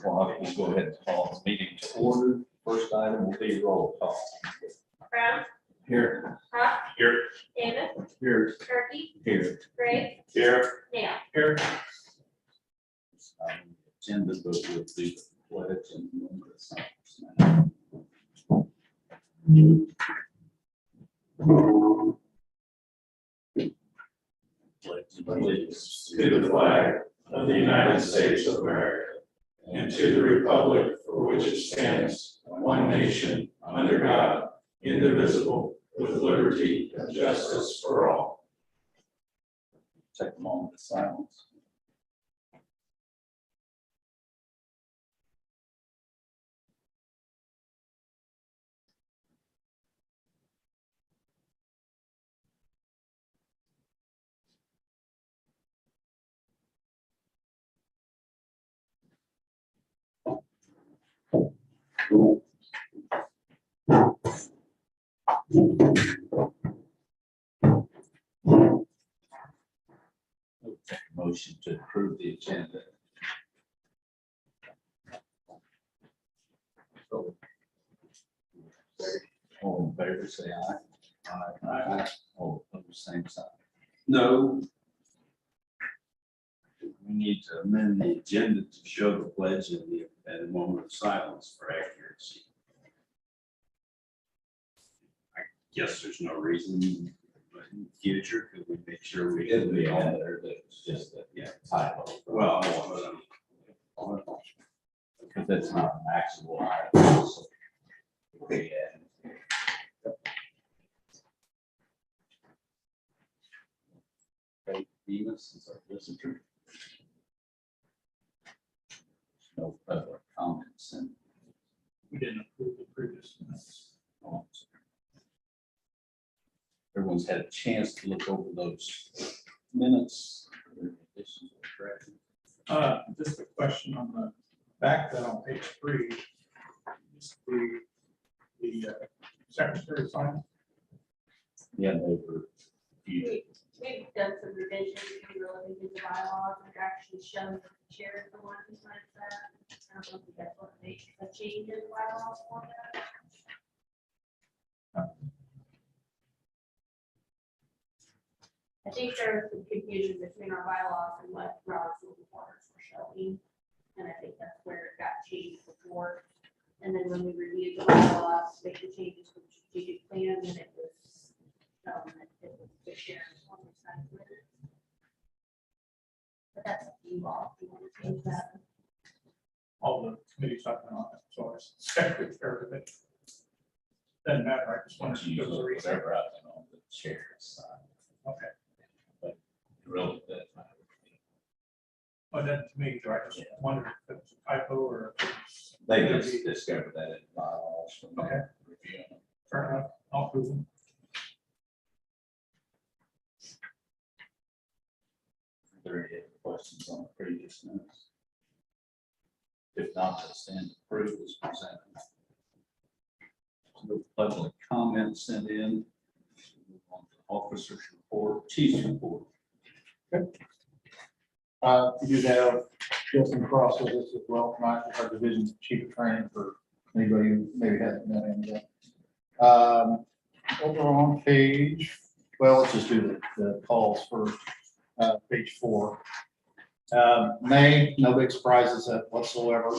o'clock. We'll go ahead and call the meeting to order. First item will be roll call. Brown, Here. Huck, Here. Davis, Here. Turkey, Here. Gray, Here. Nail. Here. Agenda, but we'll do the pledge and then Allegiance to the flag of the United States of America and to the republic for which it stands, one nation, under God, indivisible, with liberty and justice for all. take a moment of silence. Okay, motion to approve the agenda. All in favor, say aye. Aye. All opposed, same sign. No. We need to amend the agenda to show the pledge at a moment of silence for accuracy. I guess there's no reason, but in the future, could we make sure we It'll be do on that? there, that's just a typo. Well, because that's not an actual item. So, yeah. Okay, Demas is our visitor. No public comments and. We didn't approve the previous minutes. Everyone's had a chance to look over those minutes. Additions or corrections? Just a question on the back, that on page 3, the secretary sign. Yeah, they were. We've done some revisions, we really did the bylaws, and it actually shows that the chair is the one who signs that. I don't know if you guys want to make a change in the bylaws for that. I think there was some confusion between our bylaws and what Robert's rules of orders were showing. And I think that's where it got changed before. And then when we reviewed the bylaws, make the changes to the strategic plan, then it was, it was the chair's one who signed it. But that's up to you all, if you want to change that. All the committees I've been on, so I was secretary of it. Doesn't matter, I just wanted to Use give a reason. whatever I've been on the chair's side. Okay, But really, that matter. but then to me, I just wondered if it was a typo or. if it's- They just discovered that in bylaws from Okay. reviewing them. Fair enough, I'll prove them. Are there any questions on the previous minutes? If not, they'll stand approved as presented. No public comments sent in. Move on to Officers report, chief's report. We do have Justin Cross with us as well tonight, our division chief of training for anybody who maybe hasn't met him yet. Over on page, well, let's just do the calls for page 4. May, no big surprises whatsoever.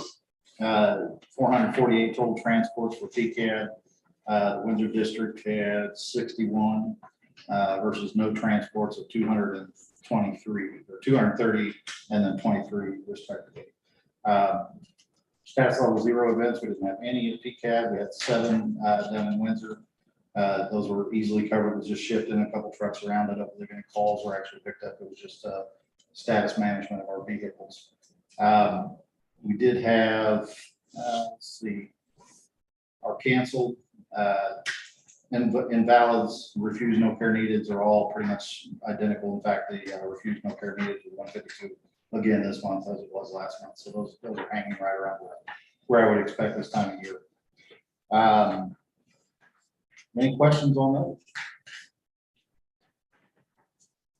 448 total transports for PCAD. The Windsor District had 61 versus no transports of 223 or 230 and then 23 respectively. Status level 0 events, we didn't have any at PCAD. We had 7 down in Windsor. Those were easily covered. It was just shifting a couple trucks around. I don't believe any calls were actually picked up. It was just status management of our vehicles. We did have, let's see, our canceled, invalids, refuse no care needed are all pretty much identical. In fact, the refuse no care needed was 152 again this month as it was last month. So those are hanging right around where I would expect this time of year. Any questions on those?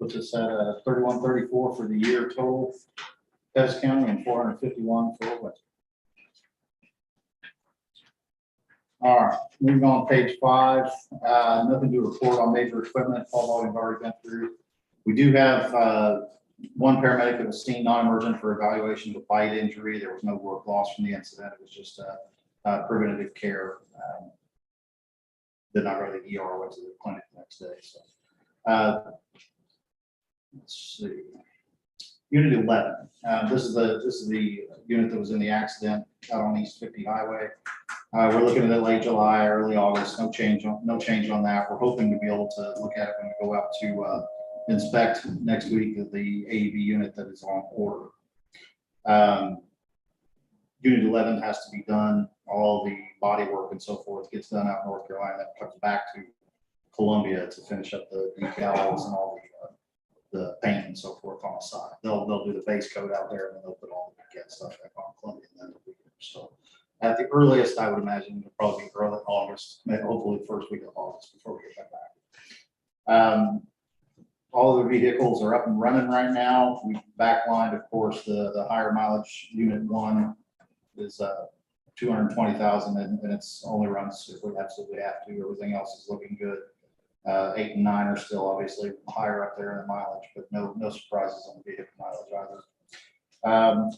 Puts us at 3134 for the year total, Pettis County, and 451 for West. All right, moving on, page 5, nothing to report on major equipment, all we've already been through. We do have one paramedic that was seen non-emergent for evaluation of a bite injury. There was no work loss from the incident. It was just preventative care. Did not go to the ER, went to the clinic the next day. So, let's see. Unit 11. This is the unit that was in the accident out on East 50 Highway. We're looking at it late July, early August. No change on that. We're hoping to be able to look at it when we go out to inspect next week of the AEB unit that is on order. Unit 11 has to be done. All the body work and so forth gets done out in North Carolina. That comes back to Columbia to finish up the decals and all the paint and so forth on the side. They'll do the base coat out there and then they'll put all the weekend stuff back on Columbia. And then it'll be here. So at the earliest, I would imagine it'll probably be early August, maybe hopefully the first week of August before we get back. All of the vehicles are up and running right now. We backlined, of course, the higher mileage unit 1 is 220,000 and it's only runs if we absolutely have to. Everything else is looking good. 8 and 9 are still obviously higher up there in the mileage, but no surprises on the vehicle mileage either.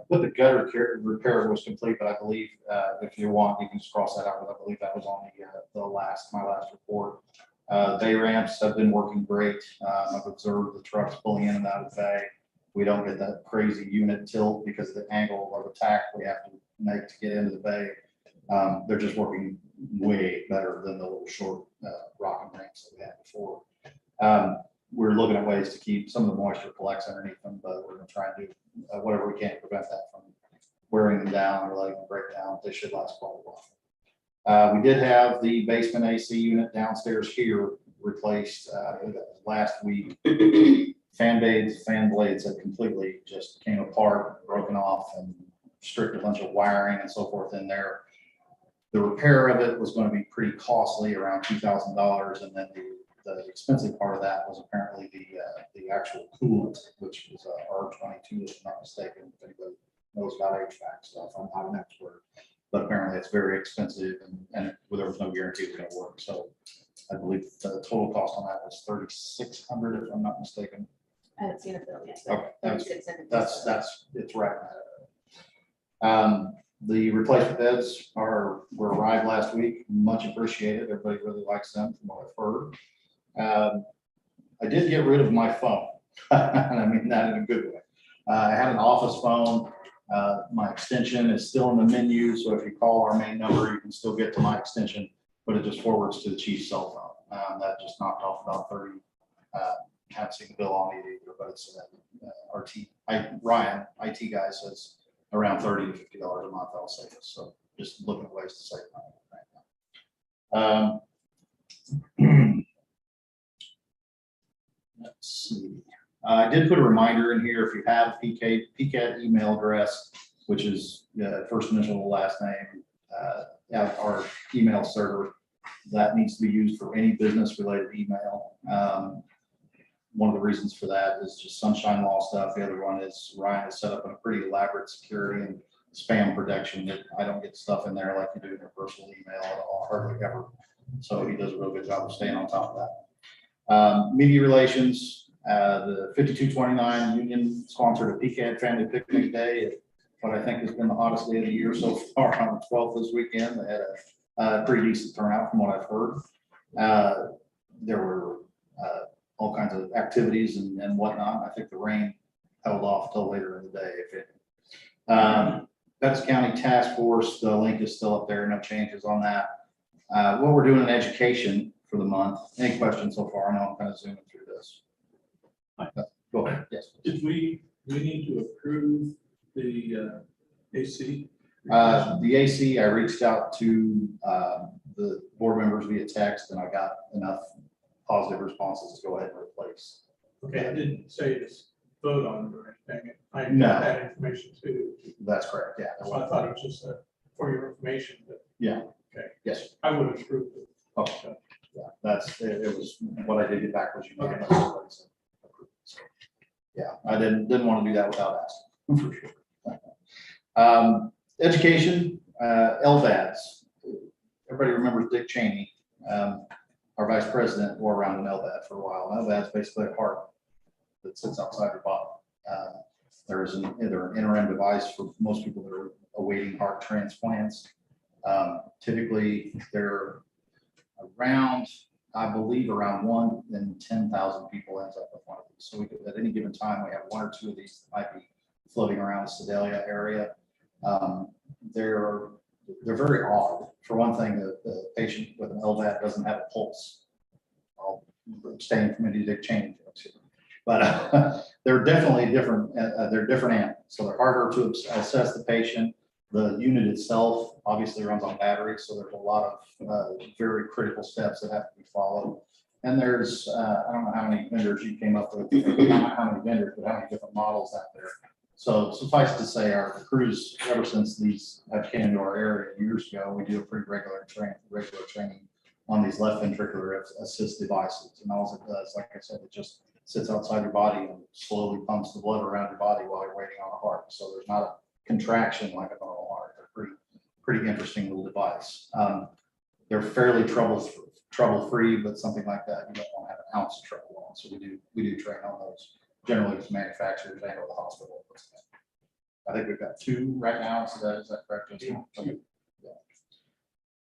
But the gutter repair was complete, but I believe if you want, you can just cross that out. But I believe that was on my last report. Bay ramps have been working great. I've observed the trucks pulling in and out of the bay. We don't get that crazy unit tilt because of the angle of attack we have to make to get into the bay. They're just working way better than the little short rocking ramps that we had before. We're looking at ways to keep some of the moisture collects underneath them, but we're going to try and do whatever we can to prevent that from wearing them down or letting them break down. They should last quite a while. We did have the basement AC unit downstairs here replaced last week. Fan blades had completely just came apart, broken off, and stripped a bunch of wiring and so forth in there. The repair of it was going to be pretty costly, around $2,000, and then the expensive part of that was apparently the actual coolant, which was R22, if I'm not mistaken. If anybody knows about HVAC stuff, I'm not an expert, but apparently it's very expensive, and there was no guarantee it was going to work. So I believe the total cost on that was $3,600, if I'm not mistaken. I haven't seen a bill yet. Okay, That's it's right. The replacement beds were arrived last week. Much appreciated. Everybody really likes them from what I've heard. I did get rid of my phone, and I mean that in a good way. I had an office phone. My extension is still in the menu, so if you call our main number, you can still get to my extension, but it just forwards to the chief's cell phone. That just knocked off about 30. Haven't seen the bill on it either, but it's Ryan, IT guy, says around $30 to $50 a month. I'll say this. So just looking at ways to save money right now. Let's see. I did put a reminder in here if you have PCAD email address, which is first initial to last name, our email server, that needs to be used for any business related email. One of the reasons for that is just sunshine law stuff. The other one is Ryan has set up a pretty elaborate security and spam protection that I don't get stuff in there like you do in your personal email at all, hardly ever. So he does a real good job of staying on top of that. Media relations, the 5229 union sponsored a PCAD family picnic day at what I think has been the hottest day of the year so far on the 12th this weekend. They had a pretty decent turnout from what I've heard. There were all kinds of activities and whatnot. I think the rain held off till later in the day. If it, Pettis County Task Force, the link is still up there. No changes on that. What we're doing in education for the month. Any questions so far? I know I'm kind of zooming through this. Go ahead. Yes. Did we need to approve the AC? The AC, I reached out to the board members via text, and I got enough positive responses to go ahead and replace. Okay, I didn't say this vote on it or anything. I No. got that information too. That's correct. Yeah. So I thought it was just for your information, but Yeah. okay. Yes. I would have approved it. Okay. Yeah, that's it. It was what I did get back was unanimous. So, yeah, I didn't want to do that without asking for sure. Education, LVADs. everybody remembers Dick Cheney, our vice president, wore around an LVAD for a while. An LVAD is basically a heart that sits outside your body. There is either an interim device for most people that are awaiting heart transplants. Typically, they're around, I believe, around 1 in 10,000 people ends up with one of these. So we could, at any given time, we have 1 or 2 of these that might be floating around the Sedalia area. They're very odd. For one thing, the patient with an LVAD doesn't have a pulse. I'll abstain from any Dick Cheney jokes here. But they're definitely different. They're different animals. So they're harder to assess the patient. The unit itself obviously runs on batteries, so there's a lot of very critical steps that have to be followed. And there's, I don't know how many vendors you came up with, not how many vendors, but how many different models out there. So suffice to say, our crews, ever since these have came into our area years ago, we do a pretty regular training on these left ventricular assist devices. And all it does, like I said, it just sits outside your body and slowly pumps the blood around your body while you're waiting on a heart. So there's not a contraction like a normal heart. They're pretty interesting little device. They're fairly trouble-free, but something like that you don't want to have an ounce of trouble on. So we do train on those, generally with manufacturers and or the hospital. I think we've got 2 right now. So is that correct? Okay.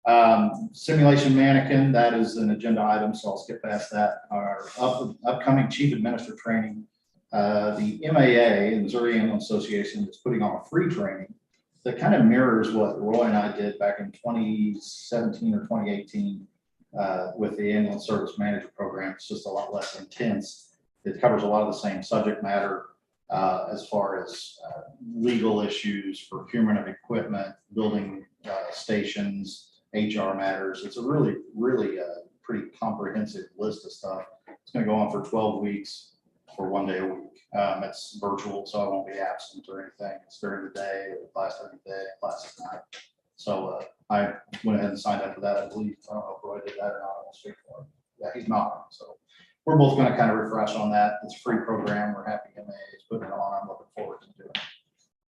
Yeah. Simulation mannequin, that is an agenda item, so I'll skip past that. Our upcoming chief administrator training. The MAA, the Missouri Ambulance Association, is putting on a free training that kind of mirrors what Roy and I did back in 2017 or 2018 with the ambulance service manager program. It's just a lot less intense. It covers a lot of the same subject matter as far as legal issues, procurement of equipment, building stations, HR matters. It's a really pretty comprehensive list of stuff. It's going to go on for 12 weeks for 1 day a week. It's virtual, so I won't be absent or anything. It's during the day, class during the day, class at night. So I went ahead and signed up for that. I believe, I don't know if Roy did that or not. I won't speak for him. Yeah, he's not. So we're both going to kind of refresh on that. It's a free program. We're happy MA is putting it on. I'm looking forward to doing it.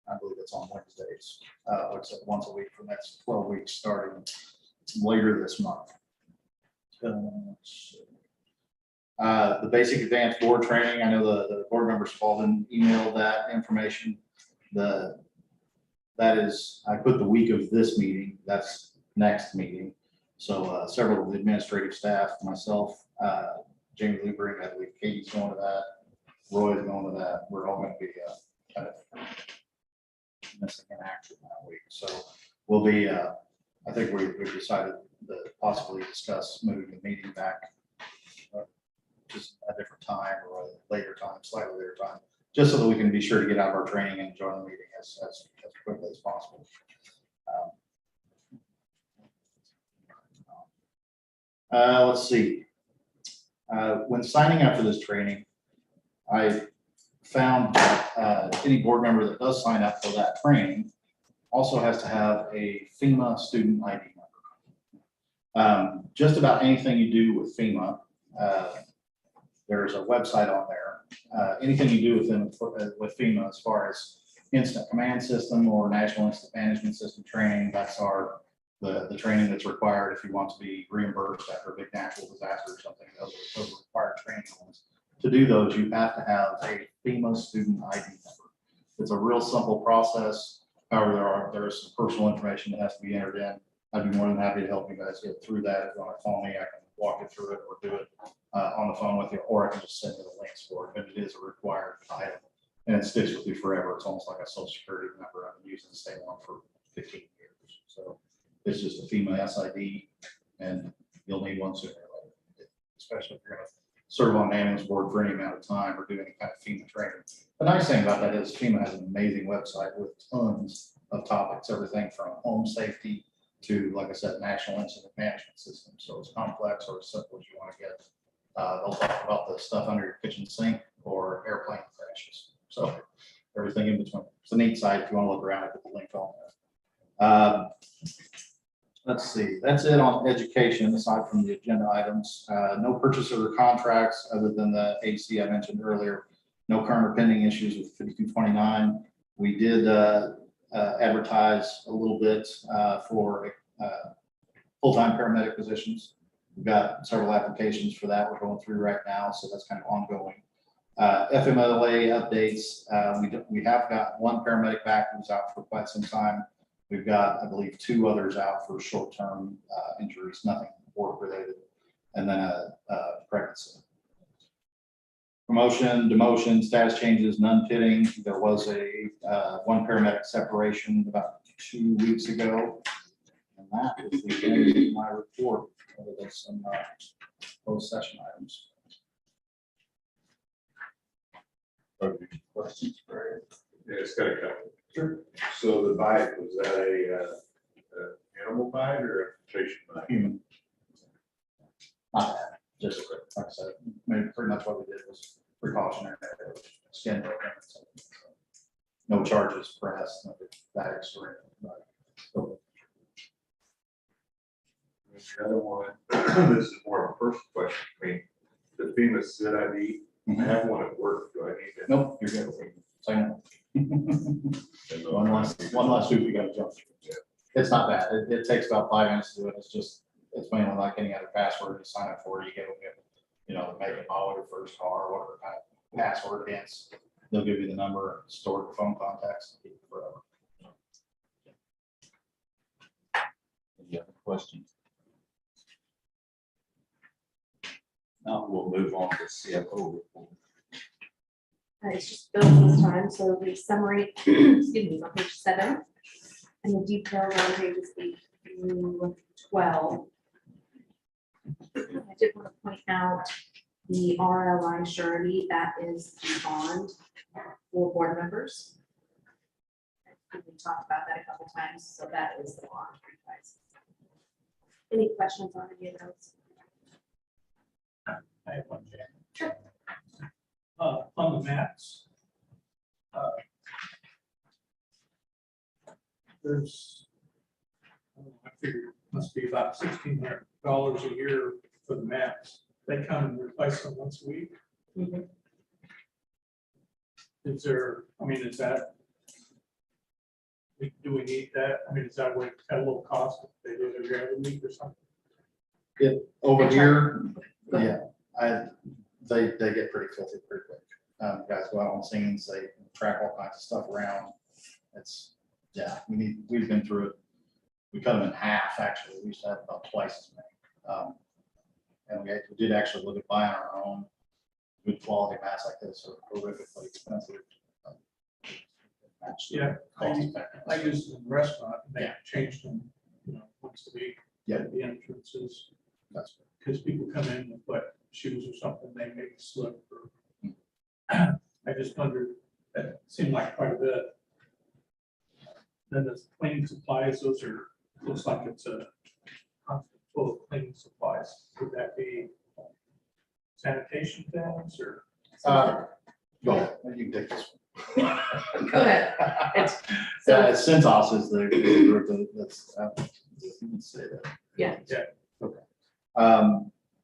I believe it's on Wednesdays. Like I said, once a week for the next 12 weeks, starting later this month. The basic advanced board training. I know the board members have all been emailed that information. That is, I put the week of this meeting. That's next meeting. So several of the administrative staff, myself, Jamie Liebring, I believe Katie's going to that. Roy's going to that. We're all going to be kind of missing in action that week. So we'll be, I think we've decided to possibly discuss moving the meeting back just a different time or a later time, slightly later time, just so that we can be sure to get out of our training and join the meeting as quickly as possible. Let's see. When signing up for this training, I found that any board member that does sign up for that training also has to have a FEMA student ID number. Just about anything you do with FEMA, there's a website on there. Anything you do with FEMA as far as instant command system or national instant management system training, that's the training that's required if you want to be reimbursed after a big natural disaster or something. Those are required training ones. To do those, you have to have a FEMA student ID number. It's a real simple process. However, there is some personal information that has to be entered in. I'd be more than happy to help you guys get through that. If you want to call me, I can walk you through it or do it on the phone with you, or I can just send you the links for it. But it is a required item, and it sticks with you forever. It's almost like a social security number. I've been using the same one for 15 years. So it's just a FEMA SID, and you'll need one sooner or later, especially if you're going to serve on the ambulance board for any amount of time or do any kind of FEMA training. The nice thing about that is FEMA has an amazing website with tons of topics, everything from home safety to, like I said, national incident management system. So it's complex or as simple as you want to get. They'll talk about the stuff under your kitchen sink or airplane crashes. So everything in between. It's a neat site if you want to look around. I put the link on there. Let's see, that's it on education aside from the agenda items. No purchase order contracts other than the AC I mentioned earlier. No current or pending issues with 5229. We did advertise a little bit for full-time paramedic positions. We've got several applications for that we're going through right now, so that's kind of ongoing. FMLA updates, we have got one paramedic back who's out for quite some time. We've got, I believe, 2 others out for short-term injuries, nothing work-related, and then a pregnancy. Promotion, demotion, status changes, none fitting. There was a one paramedic separation about 2 weeks ago. And that is the end of my report. There's some closed session items. Questions for Yeah, it's got a couple. Sure. So the bite, was that a animal bite or a patient bite? Human. Not bad, just like I said, maybe pretty much what we did was precautionary. Skin broken. No charges pressed, no bags or anything. But still, The other one, this is more of a personal question. I mean, the FEMA SID ID, I have one at work. Do I need to? nope, you're good. Second. One last week we got to jump through. Yeah. It's not bad. It takes about 5 minutes to do it. It's mainly like any other password you sign up for. You get, the make and model of your first car, whatever kind of password it is. They'll give you the number, store the phone contacts, and keep it forever. any other questions? Now we'll move on to CFO report. It's just bills this time, so the summary, excuse me, on page 7, and the details on pages 8 through 12. I did want to point out the RLI surety, that is the bond for board members. We talked about that a couple times, so that is the bond for you guys. Any questions on any of those? I have one, Jan. Sure. On the maps. There's, I figured it must be about $1,600 a year for the maps. They come and replace them once a week. Mhm. Is there, is that, do we need that? Is that what, at a little cost if they do it every other week or something? Over here, Go ahead. yeah, they get pretty filthy pretty quick. Guys go out on scenes, they track all kinds of stuff around. We've been through it. We cut them in half, actually. We used to have about twice as many. And we did actually look at buying our own good quality mats like this, or horrifically expensive. Yeah, Cost effective. I used it in the restaurant, and they Yeah. changed them, once a week. Yeah. At the entrances, That's because people come in with wet shoes or something, they maybe slip or. I just wondered, that seemed like quite a bit. Then the cleaning supplies, those are, looks like it's a constant full of cleaning supplies. Would that be sanitation things or? go ahead. You can take this one. Go ahead. So, Centos is the group that's, you can say that. yeah, Okay.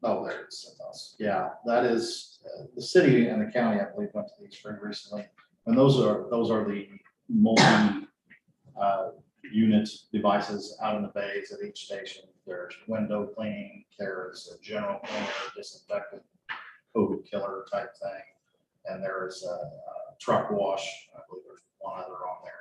Oh, there it is, Centos. Yeah, that is, the city and the county, I believe, went to these very recently. And those are the multi unit devices out in the bays at each station. There's window cleaning, there's a general cleaner, disinfectant, COVID killer type thing. And there's a truck wash, I believe there's one other on there.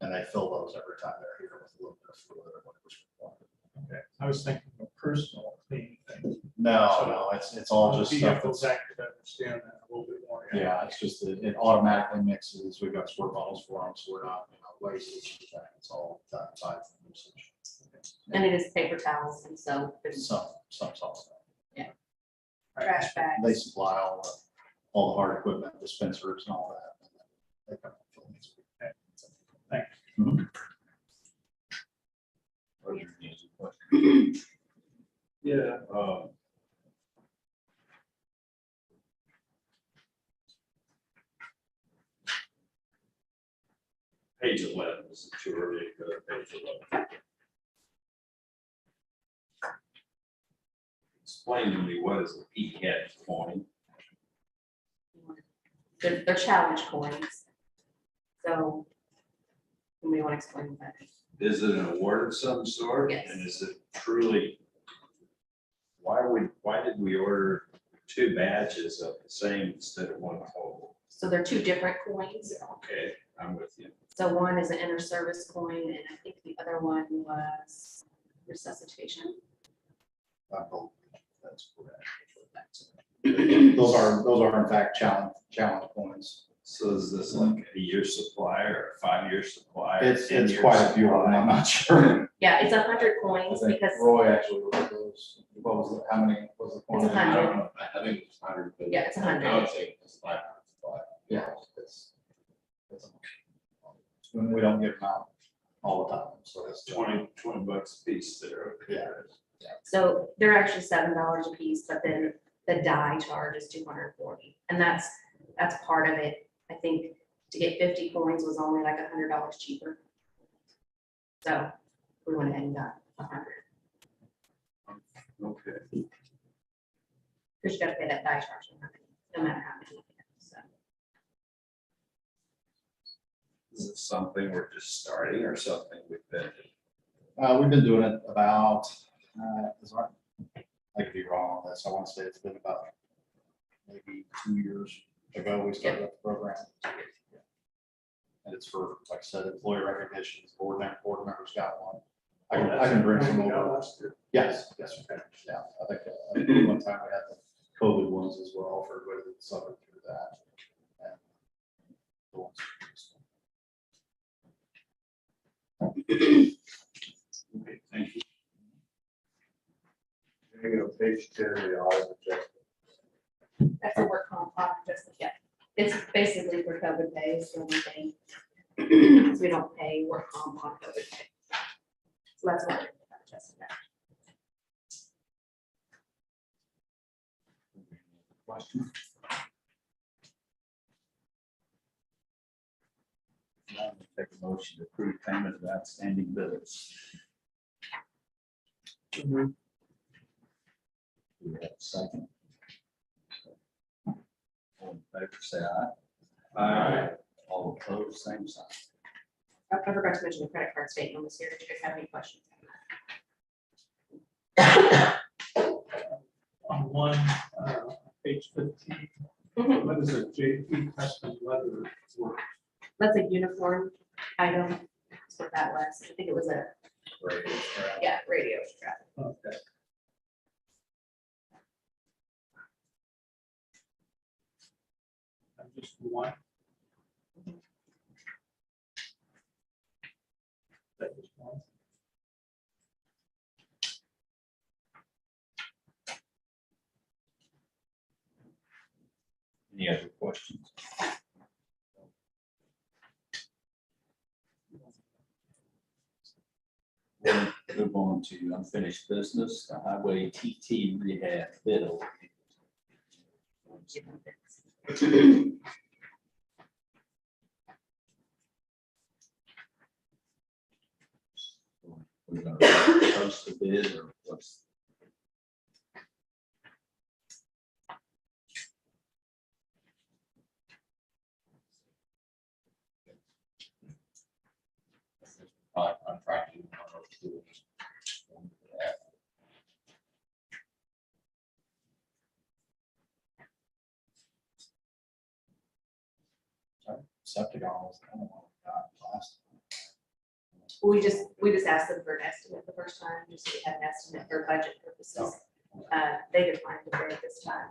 And they fill those every time they're here with a little bit of fluid or whatever's required. Okay, I was thinking of personal cleaning things. No, it's all just stuff Vehicles, that's, I could understand that a little bit more. yeah, it's just that it automatically mixes. We've got squirt bottles for them, so we're not, wastage. It's all done by usage. and it is paper towels and soap and Some sauce. trash bags. They supply all the hard equipment, dispensers and all that. They come from these. Thanks. Mhm. Those are easy questions. Yeah. Page 11 is too early to go to page 11. Explain to me what is a PCAD coin? They're challenge coins. So, we want to explain that. Is it an award of some sort? Yes. And is it truly? Why did we order 2 batches of the same instead of 1 total? So they're 2 different coins. Okay, I'm with you. So one is an inter-service coin, and I think the other one was resuscitation. I believe that's correct. Those are in fact challenge coins. So is this like a year supply or a 5-year supply? or It's 10-year quite a few of them, supply? I'm not sure. Yeah, it's 100 I coins think because, Roy actually looked at those. What was it, how many was the coin? It's 100. I don't know, I think it's 100. but Yeah, it's 100. I would say it's 500. Yeah. it's- When we don't give them out all the time, so it's 20 bucks a piece there. Okay. Yeah. so they're actually $7 a piece, but then the die charge is 240. And that's part of it. I think to get 50 coins was only like $100 cheaper. So we went ahead and got 100. Okay. Because you got to pay that die charge no matter how many. So Is it something we're just starting or something we've been? We've been doing it about, I could be wrong on this, I want to say it's been about maybe 2 years ago, we started up the program. And it's for, like I said, employee recognitions, board members got one. I can bring some over. Yes, yes, yeah, I think one time we had the COVID ones as well for everybody that suffered through that. And the ones- Okay, thank you. There you go, page 10, the audit objective. that's a work comp adjustment. Yeah, it's basically for COVID days when we pay. Because we don't pay work comp on COVID pay. So that's what we're adjusting that. Question? Now we'll take a motion to approve payment of outstanding bills. Do we have a second? All in favor, say aye. All opposed, same sign. I forgot to mention the credit card statement was here. If you guys have any questions on On page 15, that. what is a JP custom leather work? That's a uniform item. That's what that was. I think it was a, radio strap. Okay. Just one. That was one. Any other questions? We'll move on to unfinished business, the highway TT rehab bid. We're gonna post the bid or what's? I'm trying to. Septic almost kind of what we got last. We just asked them for an estimate the first time, just so we had an estimate for budget purposes. They declined to bid this time.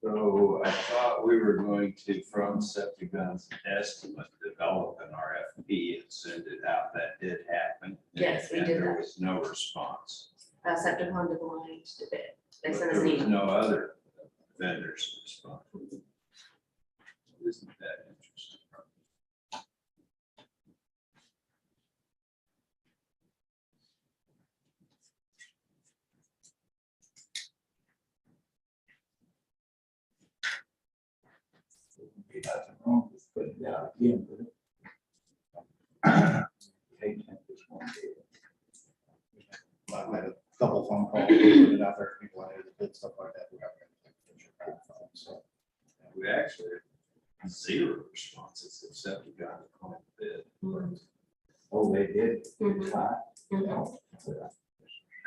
So I thought we were going to, from Septagon's estimate, develop an RFP and send it out. That did happen. Yes, we And did there that. was no response. Septicon declined to bid. They But sent us there an was email. no other vendors respond. Isn't that interesting? Be nothing wrong with putting it out again, but hate to have this one bid. I had a couple phone calls, put it out there, people I did stuff like that. We got to- So, We actually had 0 responses except we got a client bid. Mhm. Oh, they did. Mhm. Fine. Mhm.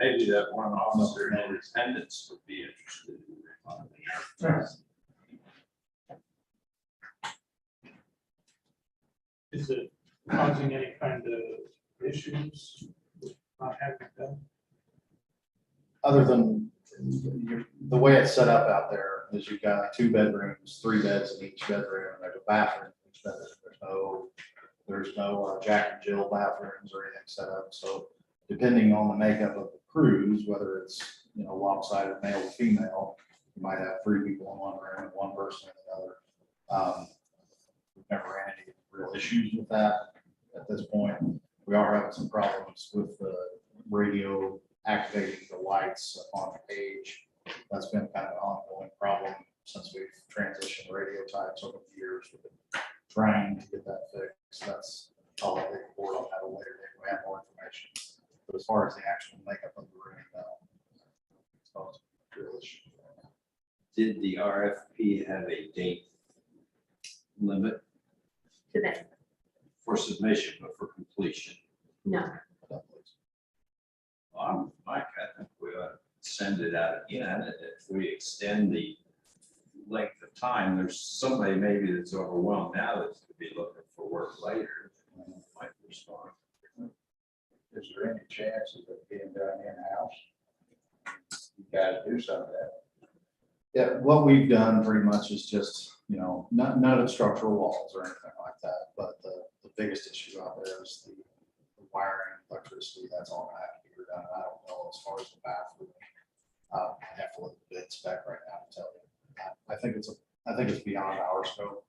Maybe that one officer in attendance would be interested in that. Is it causing any kind of issues with not having them? Other than the way it's set up out there is you've got 2 bedrooms, 3 beds in each bedroom, there's a bathroom in each bedroom. There's no Jack and Jill bathrooms or anything set up. So depending on the makeup of the crews, whether it's, lopsided male to female, you might have 3 people in one room and 1 person in another. We've never ran any real issues with that at this point. We are having some problems with the radio activating the lights on the page. That's been kind of an ongoing problem since we've transitioned radio types over the years. We've been trying to get that fixed. That's all I think report on that later. We have more information. But as far as the actual makeup of the room, it's causing real issues. Did the RFP have a date limit To them, for submission, but for completion? no. Mike, I think we ought to send it out again, and if we extend the length of time, there's somebody maybe that's overwhelmed now that's gonna be looking for work later. Might respond. Is there any chances of being done in-house? You gotta do some of that. Yeah, what we've done pretty much is just, none of the structural walls or anything like that, but the biggest issue out there is the wiring, electricity, that's all gonna have to be redone. I don't know as far as the bathroom. I have to look at the bid spec right now to tell you. I think it's beyond our scope.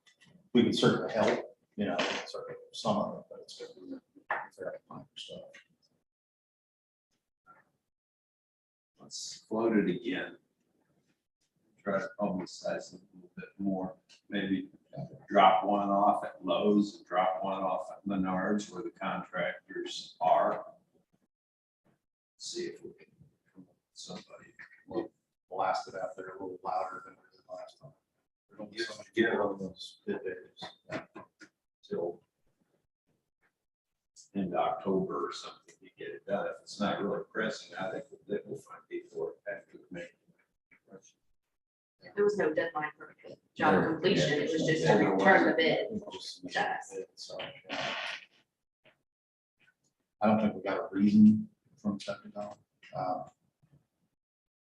We can certainly help, we can certainly do some of it, but it's gonna be fairly minor stuff. Let's float it again. Try to publicize it a little bit more, maybe drop one off at Lowe's, and drop one off at Menards where the contractors are. See if we can come up with somebody. We'll blast it out there a little louder than we did last time. We don't get so many Yeah. people on those bid days. Till Into October or something to get it done. If it's not really pressing, I think that we'll find people after the May. There was no deadline for job completion, it was just to return the bid. just to us. so, I don't think we got a reason from stepping down. I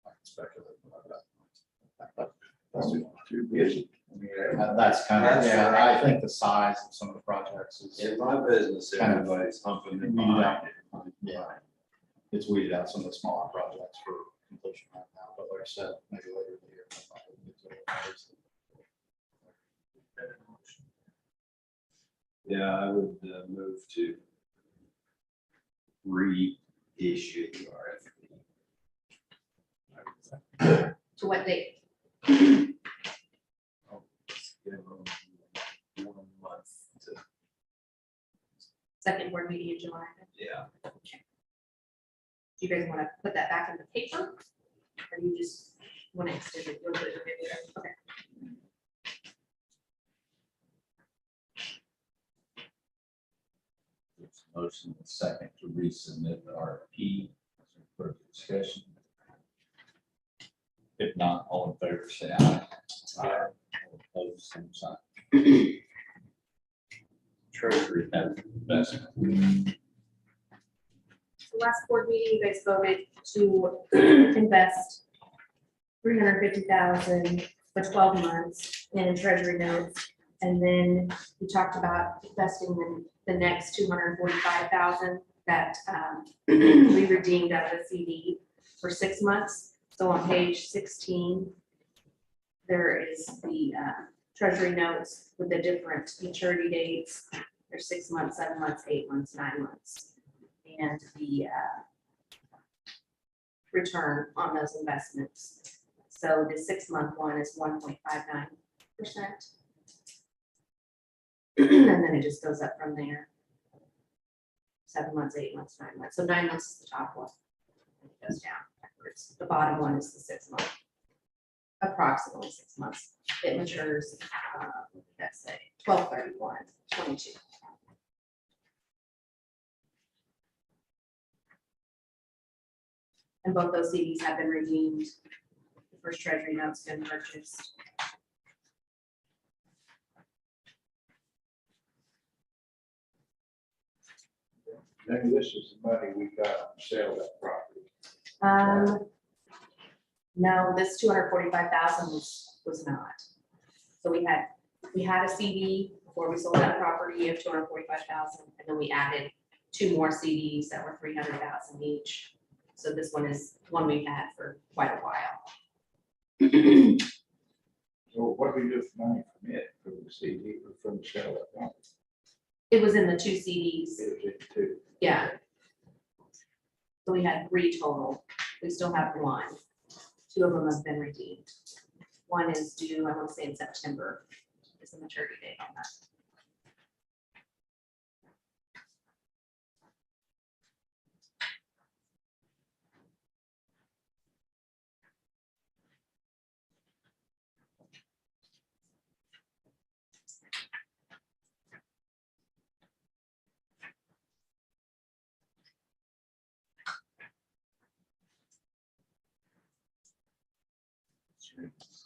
can speculate about that. That's Too busy. That's kind of, I think the size of some of the projects is, In my business, Kind of everybody's humping their weeded behind out. it. Yeah, it's weeded out some of the smaller projects for completion right now, but like I said, maybe later in the year. Yeah, I would move to reissue the RFP. To what date? Give them 1 month to, Second board meeting in July. yeah. Do you guys want to put that back in the paper? Or you just want to extend it? Okay. Motion second to resubmit the RFP for discussion. If not, all in favor, say aye. Aye. All opposed, same sign. Treasury has investment. The last board meeting, you guys voted to invest $350,000 for 12 months in treasury notes. And then we talked about investing the next $245,000 that we redeemed out of the CD for 6 months. So on page 16, there is the treasury notes with the different maturity dates. There's 6 months, 7 months, 8 months, 9 months. And the return on those investments. So the 6 month one is 1.59%. And then it just goes up from there. 7 months, 8 months, 9 months. So 9 months is the top one. It goes down backwards. The bottom one is the 6 month. Approximately 6 months. It matures, let's say 12/31/22. And both those CDs have been redeemed. The first Treasury note's been purchased. Maybe this is the money we got to sell that property. No, this 245,000 was not. So we had a CD before we sold that property of 245,000, and then we added 2 more CDs that were 300,000 each. So this one is one we've had for quite a while. So what do we do for money from it, from the CD, or from the sale of that property? It was in the 2 CDs. It was in two. Yeah. So we had 3 total. We still have 1. 2 of them have been redeemed. One is due, I want to say in September, is the maturity date on that.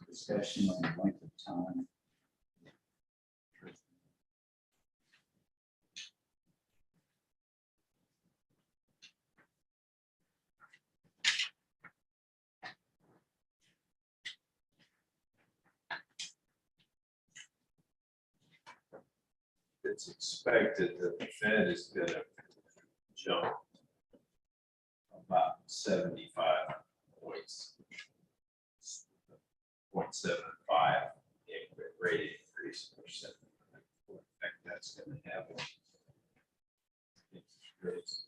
Discussion on the length of time. It's expected that the Fed is gonna jump about 75 points. 0.75 rate increase percent. I think that's gonna happen. Rates.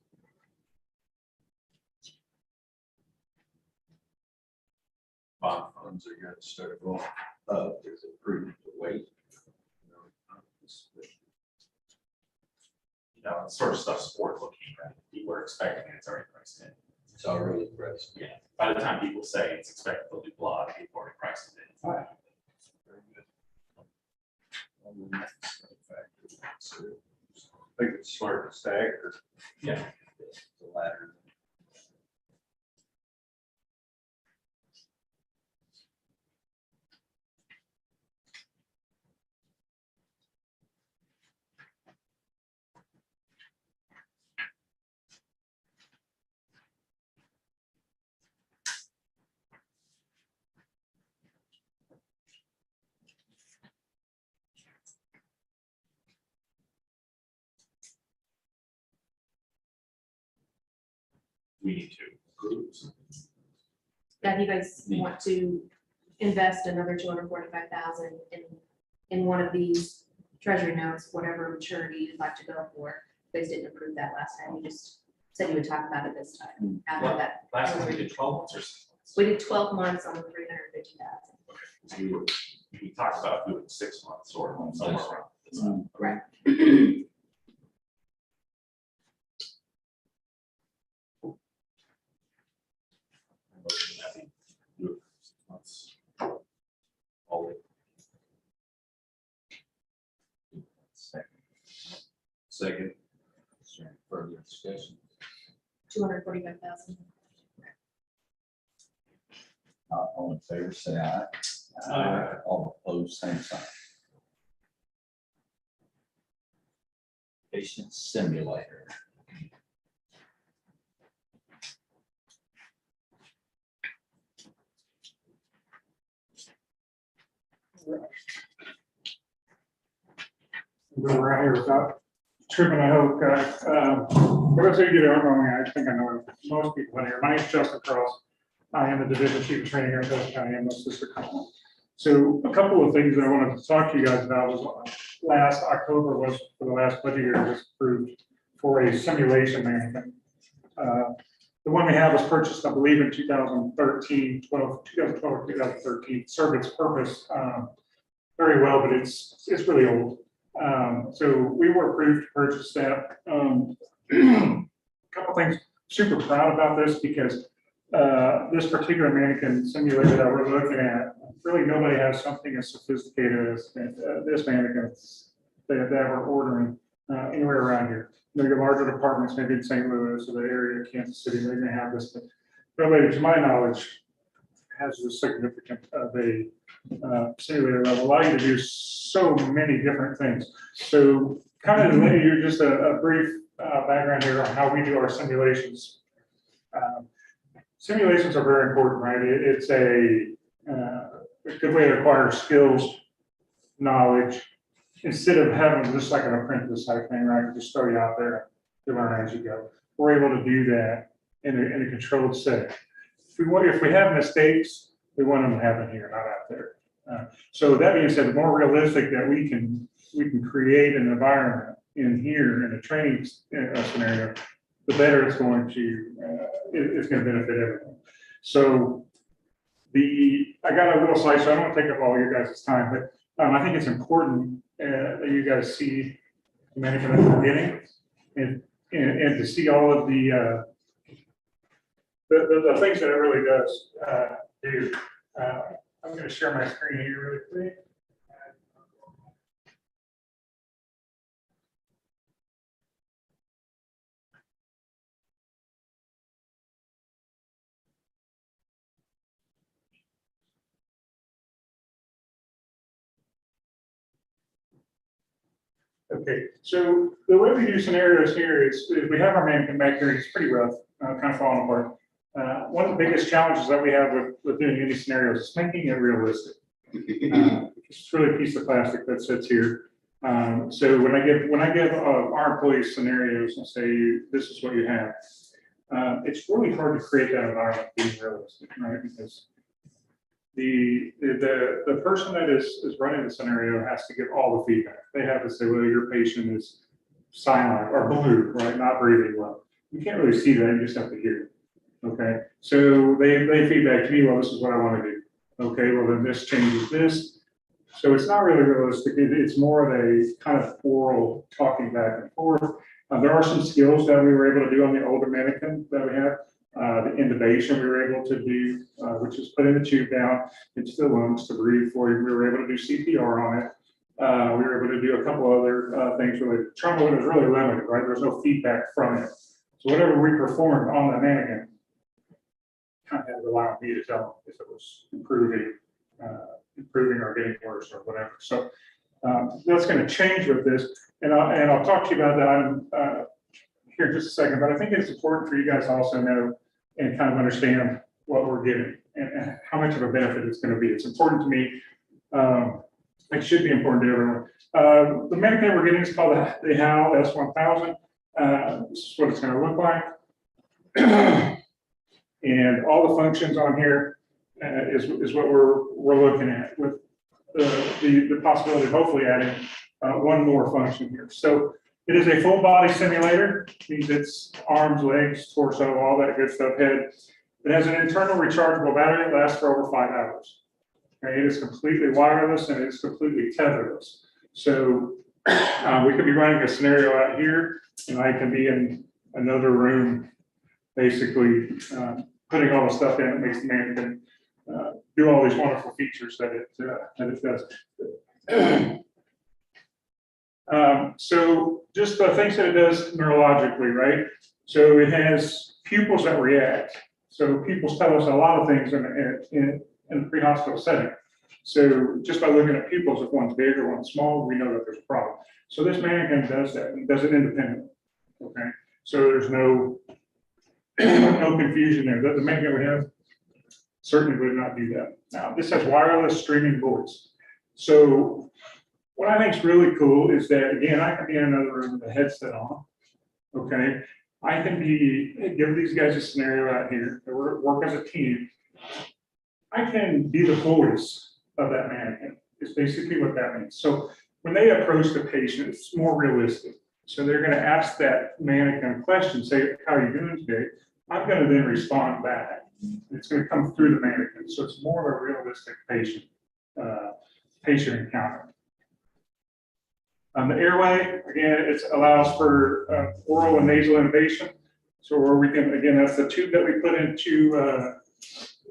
Bond funds are gonna start going up. There's a prudent to wait. You know, sort of stuff's forward looking, right? People are expecting it, it's already priced in. It's already priced. Yeah, by the time people say it's expected they'll do blah, people already priced it in. All right. Very good. Well, the next factor, so I think it's smart to stagger. Yeah. The ladder. We need to approve. That you guys want to invest another 245,000 in one of these Treasury notes, whatever maturity you'd like to go for. You guys didn't approve that last time. You just said you would talk about it this time. After Well, that, Last time we did 12 months or 6 months. we did 12 months on the 350,000. So we talked about doing 6 months or somewhere around this time. Right. Motion that we do it for 6 months. All in. Second. Is there any further discussion? 245,000. All in favor, say aye. Aye. All opposed, same sign. Patient simulator. Go around here without tripping, I hope, guys. For those of you that don't know me, I think I know most people in here. My name is Justin Cross. I am the Division Chief of Training here in Pettis County, and most district. So a couple of things that I wanted to talk to you guys about was last October was for the last budget year was approved for a simulation management. The one we have was purchased, I believe, in 2013, 2012 or 2013, served its purpose very well, but it's really old. So we were approved to purchase that. Couple things, super proud about this because this particular mannequin simulator that we're looking at, really nobody has something as sophisticated as this mannequin that we're ordering anywhere around here. Maybe larger departments, maybe in St. Louis or the area of Kansas City, they're gonna have this, but nobody, to my knowledge, has the significant of a simulator that will allow you to do so many different things. So kind of to lay you just a brief background here on how we do our simulations. Simulations are very important, right? It's a good way to acquire skills, knowledge, instead of having just like an apprentice type thing, right? Just throw you out there to learn as you go. We're able to do that in a controlled setting. If we have mistakes, we want them to happen here, not out there. So that being said, the more realistic that we can create an environment in here in a training scenario, the better it's going to benefit everyone. So I got a little slide, so I don't want to take up all your guys' time, but I think it's important that you guys see the management at the beginning and to see all of the things that it really does do. I'm going to share my screen here really quick. Okay, so the way we do scenarios here is we have our mannequin back here. It's pretty rough, kind of falling apart. One of the biggest challenges that we have with doing any scenarios is making it realistic. It's really a piece of plastic that sits here. So when I give our employees scenarios and say this is what you have, it's really hard to create that environment being realistic, right? Because the person that is running the scenario has to give all the feedback. They have to say, well, your patient is silent or blue, right, not breathing well. You can't really see that. You just have to hear it. Okay, so they feedback to me, well, this is what I want to do. Okay, well, then this changes this. So it's not really realistic. It's more of a kind of oral talking back and forth. There are some skills that we were able to do on the older mannequin that we have. The intubation we were able to do, which is putting the tube down into the lungs to breathe for you. We were able to do CPR on it. We were able to do a couple other things related. Trauma was really limited, right? There was no feedback from it. So whatever we performed on the mannequin kind of had to rely on me to tell them if it was improving or getting worse or whatever. So that's going to change with this, and I'll talk to you about that here in just a second. But I think it's important for you guys to also know and kind of understand what we're getting and how much of a benefit it's going to be. It's important to me. It should be important to everyone. The mannequin we're getting is called the HAL S1000. This is what it's going to look like. And all the functions on here is what we're looking at, with the possibility of hopefully adding one more function here. So it is a full body simulator. Means it's arms, legs, torso, all that good stuff, head. It has an internal rechargeable battery that lasts for over 5 hours. Okay, it is completely wireless and it's completely tetherless. So we could be running a scenario out here, and I can be in another room, basically putting all the stuff in that makes the mannequin do all these wonderful features that it does. So just the things that it does neurologically, right? So it has pupils that react. So pupils tell us a lot of things in the pre-hospital setting. So just by looking at pupils, if one's big or one's small, we know that there's a problem. So this mannequin does that, and does it independently. Okay, so there's no confusion there. The mannequin we have certainly would not do that. Now, this has wireless streaming voice. So what I think is really cool is that, again, I can be in another room with a headset on. Okay, I can give these guys a scenario out here, work as a team. I can be the voice of that mannequin, is basically what that means. So when they approach the patient, it's more realistic. So they're going to ask that mannequin a question, say, how are you doing today? I'm going to then respond back. It's going to come through the mannequin. So it's more of a realistic patient encounter. The airway, again, it allows for oral and nasal innovation. So where we can, again, that's the tube that we put into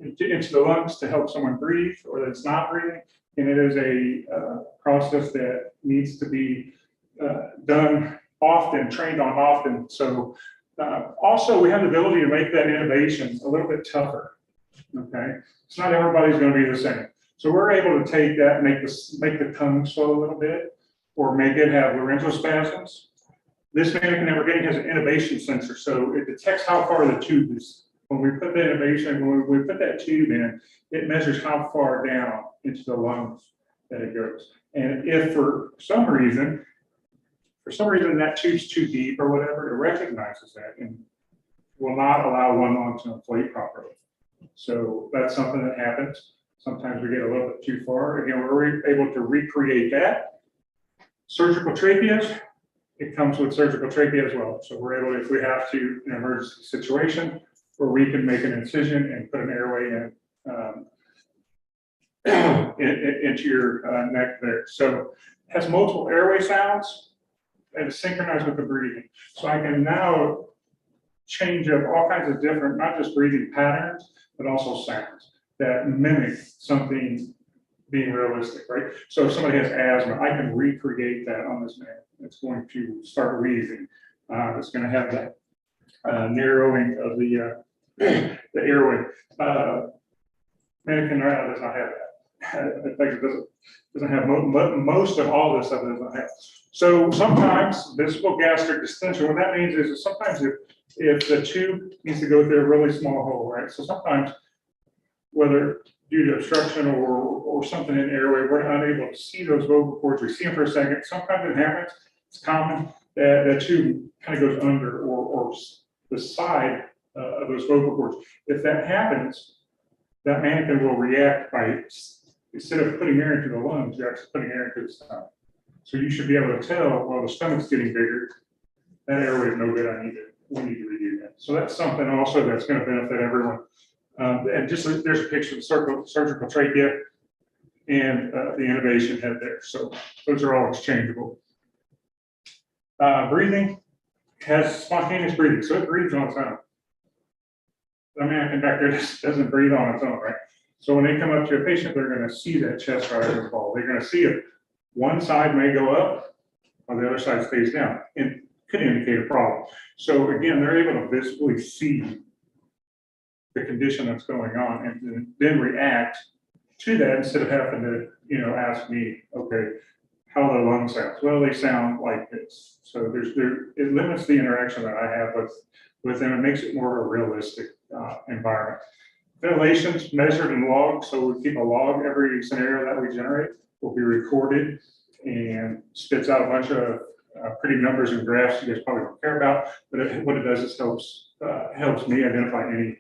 the lungs to help someone breathe or that's not breathing. And it is a process that needs to be done often, trained on often. So Also, we have the ability to make that innovation a little bit tougher. Okay, it's not everybody's going to be the same. So we're able to take that, make the tongue slow a little bit, or make it have laryngeal spasms. This mannequin that we're getting has an innovation sensor, so it detects how far the tube is. When we put the innovation, when we put that tube in, it measures how far down into the lungs that it goes. And if for some reason that tube's too deep or whatever, it recognizes that and will not allow one lung to inflate properly. So that's something that happens. Sometimes we get a little bit too far. Again, we're able to recreate that. Surgical tracheas, it comes with surgical trachea as well. So we're able, if we have to, in an emergency situation, where we can make an incision and put an airway in, into your neck there. So it has multiple airway sounds and it's synchronized with the breathing. So I can now change up all kinds of different, not just breathing patterns, but also sounds that mimic something being realistic, right? So if somebody has asthma, I can recreate that on this man. It's going to start wheezing. It's going to have that narrowing of the airway. Mannequin right now does not have that. In fact, it doesn't have most of all this stuff. It doesn't have. So sometimes visible gastric distension. What that means is sometimes if the tube needs to go through a really small hole, right? So sometimes, whether due to obstruction or something in the airway, we're unable to see those vocal cords. We see them for a second. Sometimes it happens. It's common that the tube kind of goes under or the side of those vocal cords. If that happens, that mannequin will react by, instead of putting air into the lungs, you're actually putting air into the stomach. So you should be able to tell, well, the stomach's getting bigger. That airway is no good. We need to redo that. So that's something also that's going to benefit everyone. And just there's a picture of the surgical trachea and the innovation head there. So those are all exchangeable. Breathing has spontaneous breathing, so it breathes on its own. The mannequin back there doesn't breathe on its own, right? So when they come up to a patient, they're going to see that chest rise and fall. They're going to see it. One side may go up, while the other side stays down. It could indicate a problem. So again, they're able to visibly see the condition that's going on and then react to that instead of having to, ask me, okay, how the lung sounds. Well, they sound like this. So it limits the interaction that I have with them. It makes it more of a realistic environment. Ventilation's measured and logged, so we keep a log. Every scenario that we generate will be recorded and spits out a bunch of pretty numbers and graphs you guys probably don't care about, but what it does is helps me identify any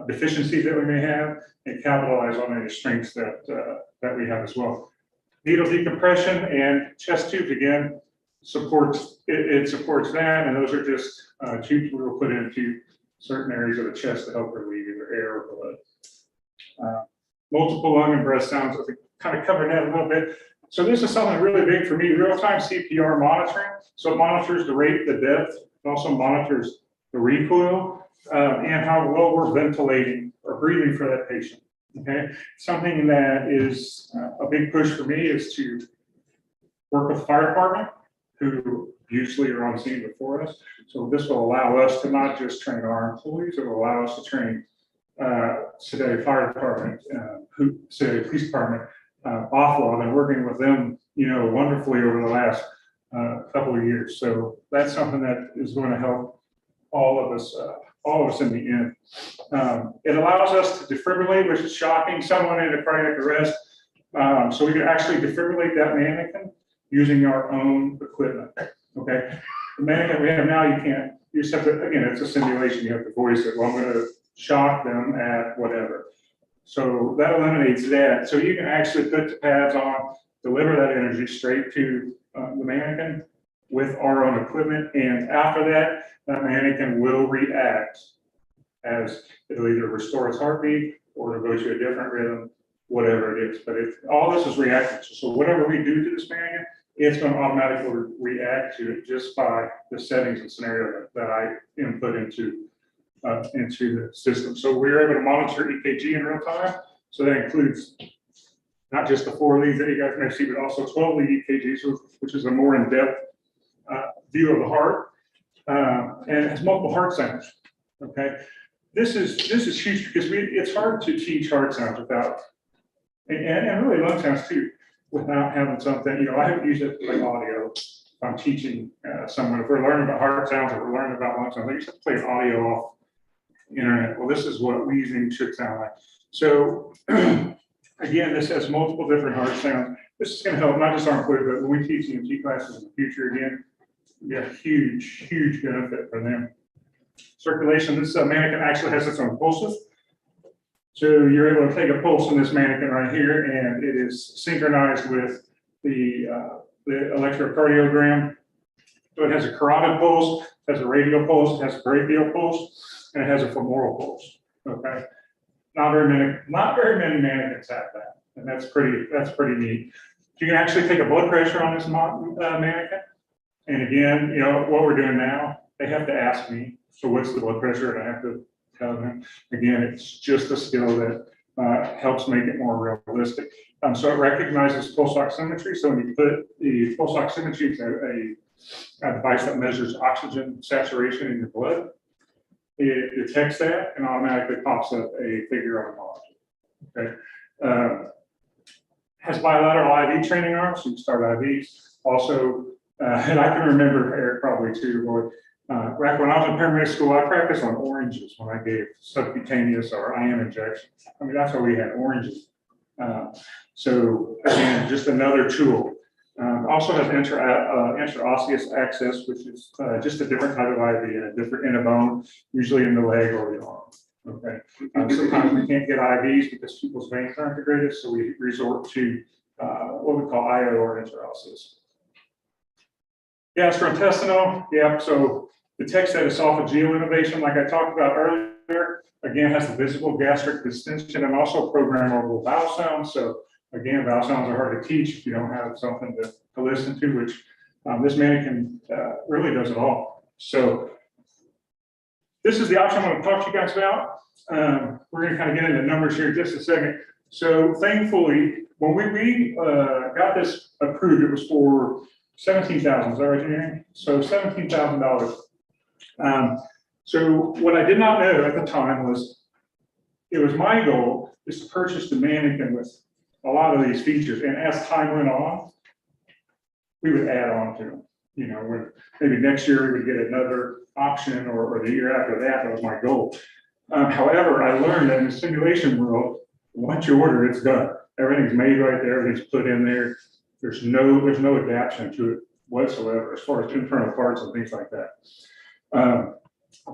deficiencies that we may have and capitalize on any strengths that we have as well. Needle decompression and chest tubes, again, supports that, and those are just tubes we will put into certain areas of the chest to help relieve either air or blood. Multiple lung and breath sounds, I think kind of covered that a little bit. So this is something really big for me, real-time CPR monitoring. So it monitors the rate, the depth, it also monitors the recoil, and how well we're ventilating or breathing for that patient. Okay, something that is a big push for me is to work with the fire department, who usually are on scene before us. So this will allow us to not just train our employees, it will allow us to train Sedalia Fire Department, Sedalia Police Department, Buffalo. I've been working with them, wonderfully over the last couple of years. So that's something that is going to help all of us in the end. It allows us to defibrillate, which is shocking someone into cardiac arrest. So we can actually defibrillate that mannequin using our own equipment. Okay, the mannequin we have now, you just have to, again, it's a simulation. You have to voice it. Well, I'm going to shock them at whatever. So that eliminates that. So you can actually put the pads on, deliver that energy straight to the mannequin with our own equipment. And after that, that mannequin will react as it'll either restore its heartbeat or it'll go to a different rhythm, whatever it is. But all this is reactive. So whatever we do to this mannequin, it's going to automatically react to it just by the settings and scenario that I input into the system. So we're able to monitor EKG in real time. So that includes not just the 4 leads that you guys may see, but also 12 lead EKGs, which is a more in-depth view of the heart. and it has multiple heart sounds. Okay, this is huge because it's hard to teach heart sounds without, and really lung sounds too, without having something. You know, I haven't used it like audio. If I'm teaching someone, if we're learning about heart sounds or we're learning about lung sounds, I used to play an audio off the internet. Well, this is what wheezing should sound like. So again, this has multiple different heart sounds. This is going to help not just our employees, but when we teach EMT classes in the future, again, be a huge benefit for them. Circulation, this mannequin actually has its own pulses. So you're able to take a pulse in this mannequin right here, and it is synchronized with the electrocardiogram. So it has a carotid pulse, it has a radial pulse, it has a brachial pulse, and it has a femoral pulse. Okay, not very many mannequins have that, and that's pretty neat. You can actually take a blood pressure on this mannequin, and again, you know what we're doing now. They have to ask me, so what's the blood pressure, and I have to tell them. Again, it's just a skill that helps make it more realistic. So it recognizes pulse oximetry. So when you put the pulse oximetry, it's a device that measures oxygen saturation in your blood. It detects that and automatically pops up a figure on the monitor. Okay. Has bilateral IV training arms, so you can start IVs. Also, and I can remember, Eric probably too, back when I was in paramedic school, I practiced on oranges when I gave subcutaneous or IM injections. I mean, that's why we had oranges. So again, just another tool. Also has intraosseous access, which is just a different type of IV in a bone, usually in the leg or the arm. Okay. Sometimes we can't get IVs because people's veins aren't the greatest, so we resort to what we call IO or intraosseous. Gastrointestinal, yeah. So detects that esophageal innovation, like I talked about earlier. Again, has the visible gastric distension and also programmable vowel sounds. So again, vowel sounds are hard to teach if you don't have something to listen to, which this mannequin really does it all. So this is the option I'm going to talk to you guys about. We're going to kind of get into numbers here in just a second. So thankfully, when we got this approved, it was for $17,000. Is that right, Jerry? So $17,000. So what I did not know at the time was it was my goal is to purchase the mannequin with a lot of these features, and as time went on, we would add on to them. You know, maybe next year we would get another option, or the year after that. That was my goal. However, I learned that in the simulation world, once you order, it's done. Everything's made right there. Everything's put in there. There's no adaptation to it whatsoever as far as internal parts and things like that.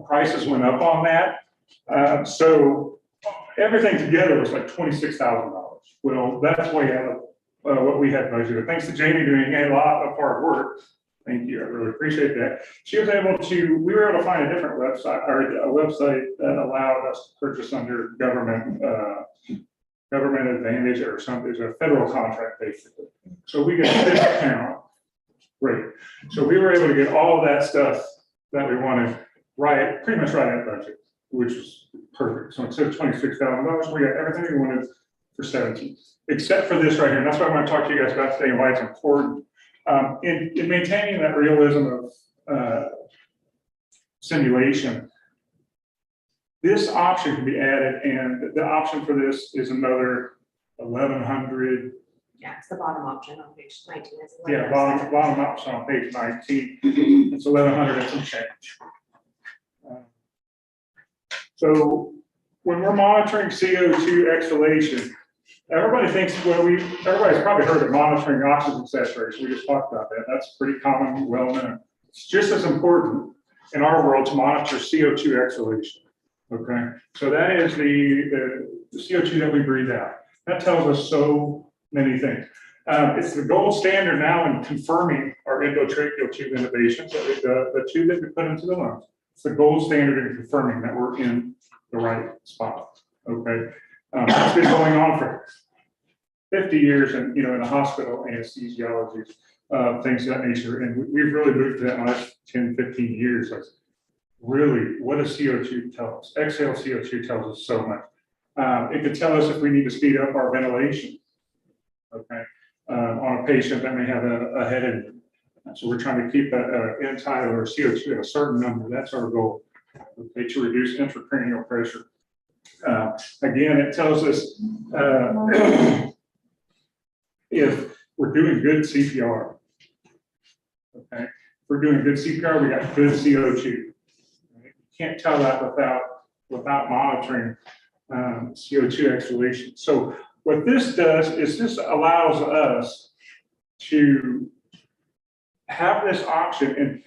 Prices went up on that. So everything together was like $26,000. Well, that's way out of what we had budgeted. Thanks to Jamie doing a lot of hard work. Thank you. I really appreciate that. We were able to find a different website, or a website that allowed us to purchase under government advantage or something. There's a federal contract basically. So we get a discount. Great. So we were able to get all of that stuff that we wanted pretty much right at budget, which was perfect. So instead of $26,000, we got everything we wanted for $17,000, except for this right here. And that's what I want to talk to you guys about today and why it's important. In maintaining that realism of simulation, this option can be added, and the option for this is another $1,100. Yeah, it's the bottom option on page 19. Yeah, bottom option on page 19. It's $1,100 and some change. So when we're monitoring CO2 exhalation, everybody thinks, everybody's probably heard of monitoring oxygen saturation. We just talked about that. That's pretty common, well known. It's just as important in our world to monitor CO2 exhalation. Okay, so that is the CO2 that we breathe out. That tells us so many things. It's the gold standard now in confirming our endotracheal tube innovations, the tube that we put into the lungs. It's the gold standard in confirming that we're in the right spot. Okay, it's been going on for 50 years, and in the hospital anesthesiology, things of that nature, and we've really moved to that in the last 10, 15 years. Like, really, what does CO2 tell us? Exhale CO2 tells us so much. It could tell us if we need to speed up our ventilation. Okay, on a patient that may have a head injury. So we're trying to keep that inside or CO2 at a certain number. That's our goal, okay, to reduce intracranial pressure. Again, it tells us if we're doing good CPR, okay, if we're doing good CPR, we got good CO2. Right? You can't tell that without monitoring CO2 exhalation. So what this does is this allows us to have this option, and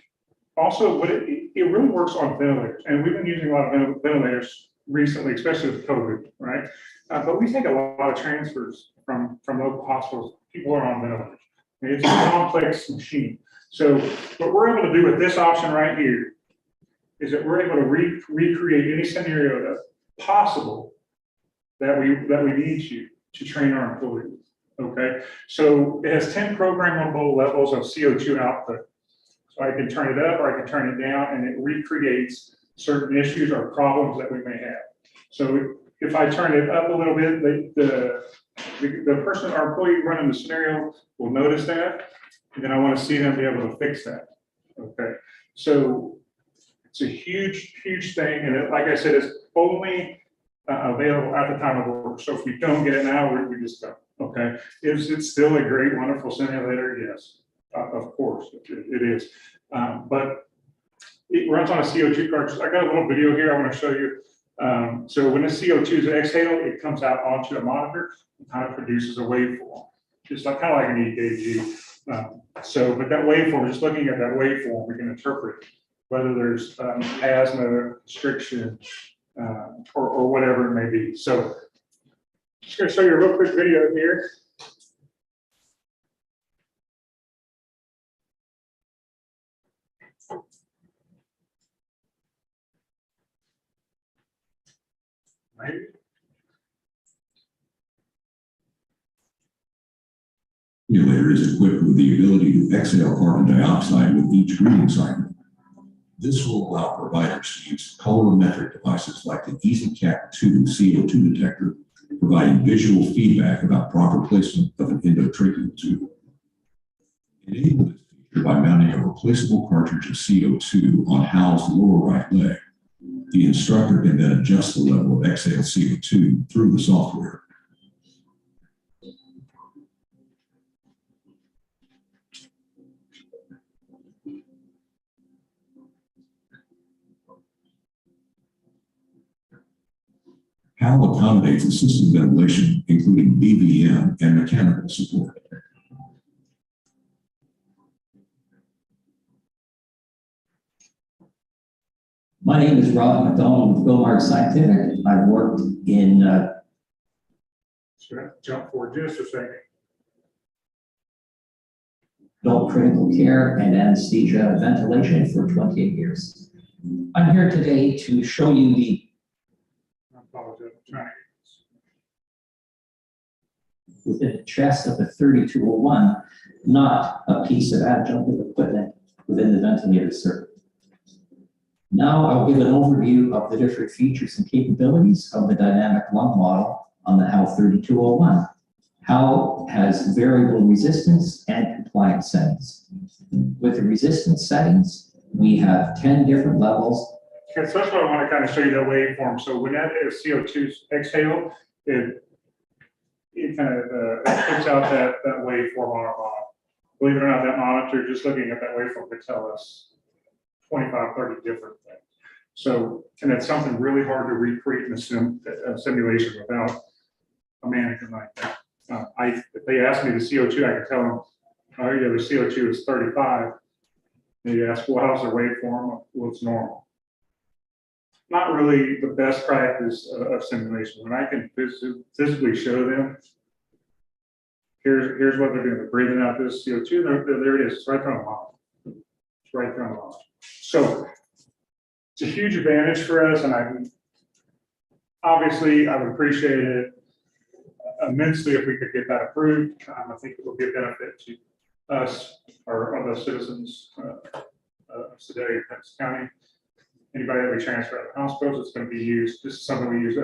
also what it really works on ventilators. And we've been using a lot of ventilators recently, especially with COVID, right? But we take a lot of transfers from local hospitals. People are on ventilators. And it's a complex machine. So what we're able to do with this option right here is that we're able to recreate any scenario that's possible that we need to train our employees. Okay, so it has 10 programmable levels of CO2 output. So I can turn it up or I can turn it down, and it recreates certain issues or problems that we may have. So if I turn it up a little bit, the person, our employee running the scenario will notice that, and then I want to see them be able to fix that. Okay, so it's a huge, huge thing, and like I said, it's only available at the time of work. So if we don't get it now, we just don't. Okay, is it still a great, wonderful simulator? Yes, of course it is. But it runs on a CO2 cartridge. I got a little video here I want to show you. So when the CO2 is exhaled, it comes out onto a monitor and kind of produces a waveform, just like kind of like an EKG. But that waveform, just looking at that waveform, we can interpret whether there's asthma, constriction, or whatever it may be. So just going to show you a real quick video here. Right. Simulator is equipped with the ability to exhale carbon dioxide with each breathing cycle. This will allow providers to use colorimetric devices like the EasyCat 2 CO2 detector, providing visual feedback about proper placement of an endotracheal tube. Enable this feature by mounting a replaceable cartridge of CO2 on Hal's lower right leg. The instructor can then adjust the level of exhaled CO2 through the software. HAL accommodates assisted ventilation, including BVM and mechanical support. My name is Rob McDonald with Billmark Scientific. I've worked in Jump forward just a second. adult critical care and anesthesia ventilation for 28 years. I'm here today to show you I apologize. I'm trying within the chest of the 3201, not a piece of adjunctive equipment within the ventilator circuit. Now I'll give an overview of the different features and capabilities of the dynamic lung model on the HAL 3201. HAL has variable resistance and compliance settings. With the resistance settings, we have 10 different levels. Okay, so that's what I want to kind of show you that waveform. So when that is CO2 exhaled, it kind of puts out that waveform on our monitor. Believe it or not, that monitor, just looking at that waveform, could tell us 25, 30 different things. So, and that's something really hard to recreate in a simulation without a mannequin like that. If they ask me the CO2, I can tell them, oh yeah, the CO2 is 35. They ask, well, how's their waveform? Well, it's normal. Not really the best practice of simulation. When I can physically show them, here's what they're doing. They're breathing out this CO2. There it is. It's right there on the monitor. It's right there on the monitor. So it's a huge advantage for us, and obviously I would appreciate it immensely if we could get that approved. I think it will be a benefit to us or other citizens of Sedalia, Pettis County. Anybody that we transfer out of hospitals, it's going to be used. This is something we use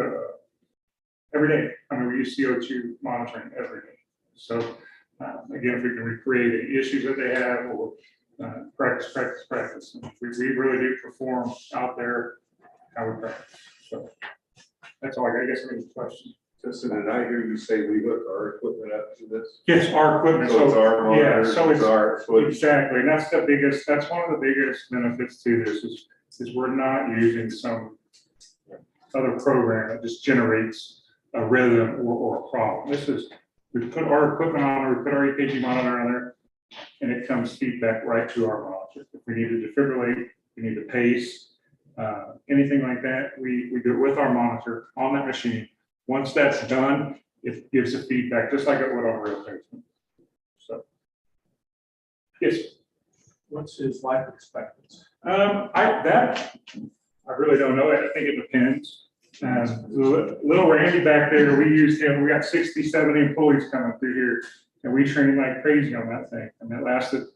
every day. I mean, we use CO2 monitoring every day. So again, if we can recreate any issues that they have or practice, practice, practice. We really do perform out there how we practice. So that's all I got. I guess any questions. So did I hear you say we hook our equipment up to this? Yes, our equipment. So it's our yeah, monitors, so it's our footage. exactly, and that's the biggest. That's one of the biggest benefits to this is we're not using some other program that just generates a rhythm or a problem. This is, we put our equipment on there, we put our EKG monitor on there, and it comes feedback right to our monitor. If we need to defibrillate, we need to pace, anything like that, we do it with our monitor on that machine. Once that's done, it gives the feedback just like it would on a real patient. So, yes. What's his life expectancy? I really don't know. I think it depends. Little Randy back there, we used him. We got 60, 70 employees coming through here, and we trained like crazy on that thing, and that lasted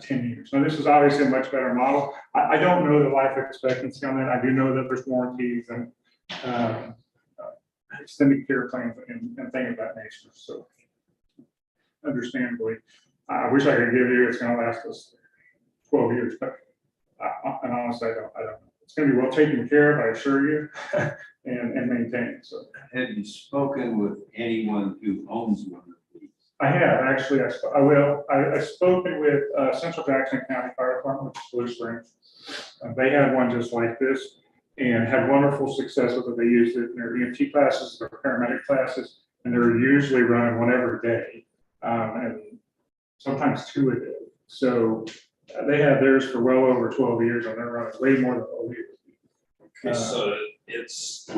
10 years. Now, this is obviously a much better model. I don't know the life expectancy on that. I do know that there's warranties and extended care plans and things of that nature. So, understandably, I wish I could give you it's going to last us 12 years, but and honestly, I don't know. It's going to be well taken care of, I assure you, and maintained. So, Have you spoken with anyone who owns one of these? I have actually. I've spoken with Central Jackson County Fire Department, which is Blue Springs. They had one just like this and had wonderful success with it. They used it in their EMT classes, their paramedic classes, and they're usually running one every day, and sometimes 2 a day. So they had theirs for well over 12 years, and they're running way more than 12 years. Okay, so it's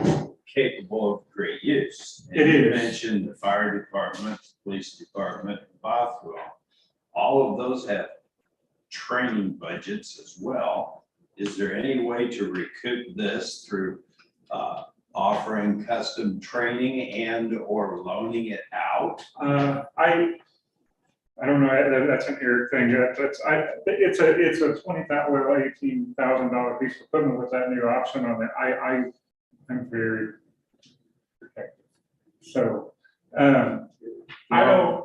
capable of great use. It And you is. mentioned the fire department, police department, Bothwell. All of those have training budgets as well. Is there any way to recoup this through offering custom training and or loaning it out? I don't know. That's an Eric thing. It's a $18,000 piece of equipment with that new option on it. I'm very protective. So I don't.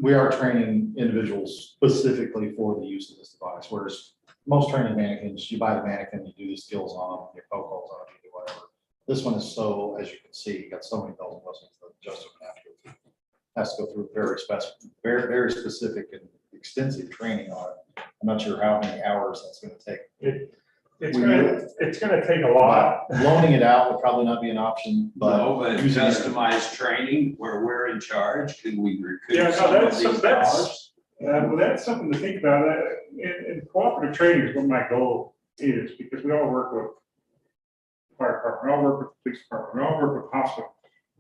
We are training individuals specifically for the use of this device, whereas most training mannequins, you buy the mannequin, you do the skills on them, you poke holes on them, you do whatever. This one is so, as you can see, you got so many bells and whistles that just has to go through very specific and extensive training on it. I'm not sure how many hours that's going to take. It's going to take a lot. Loaning it out would probably not be an option, But using it- customized training where we're in charge, can we Yeah, recoup some of these that's dollars? well, that's something to think about. And cooperative training is what my goal is, because we all work with fire department, we all work with police department, we all work with hospital.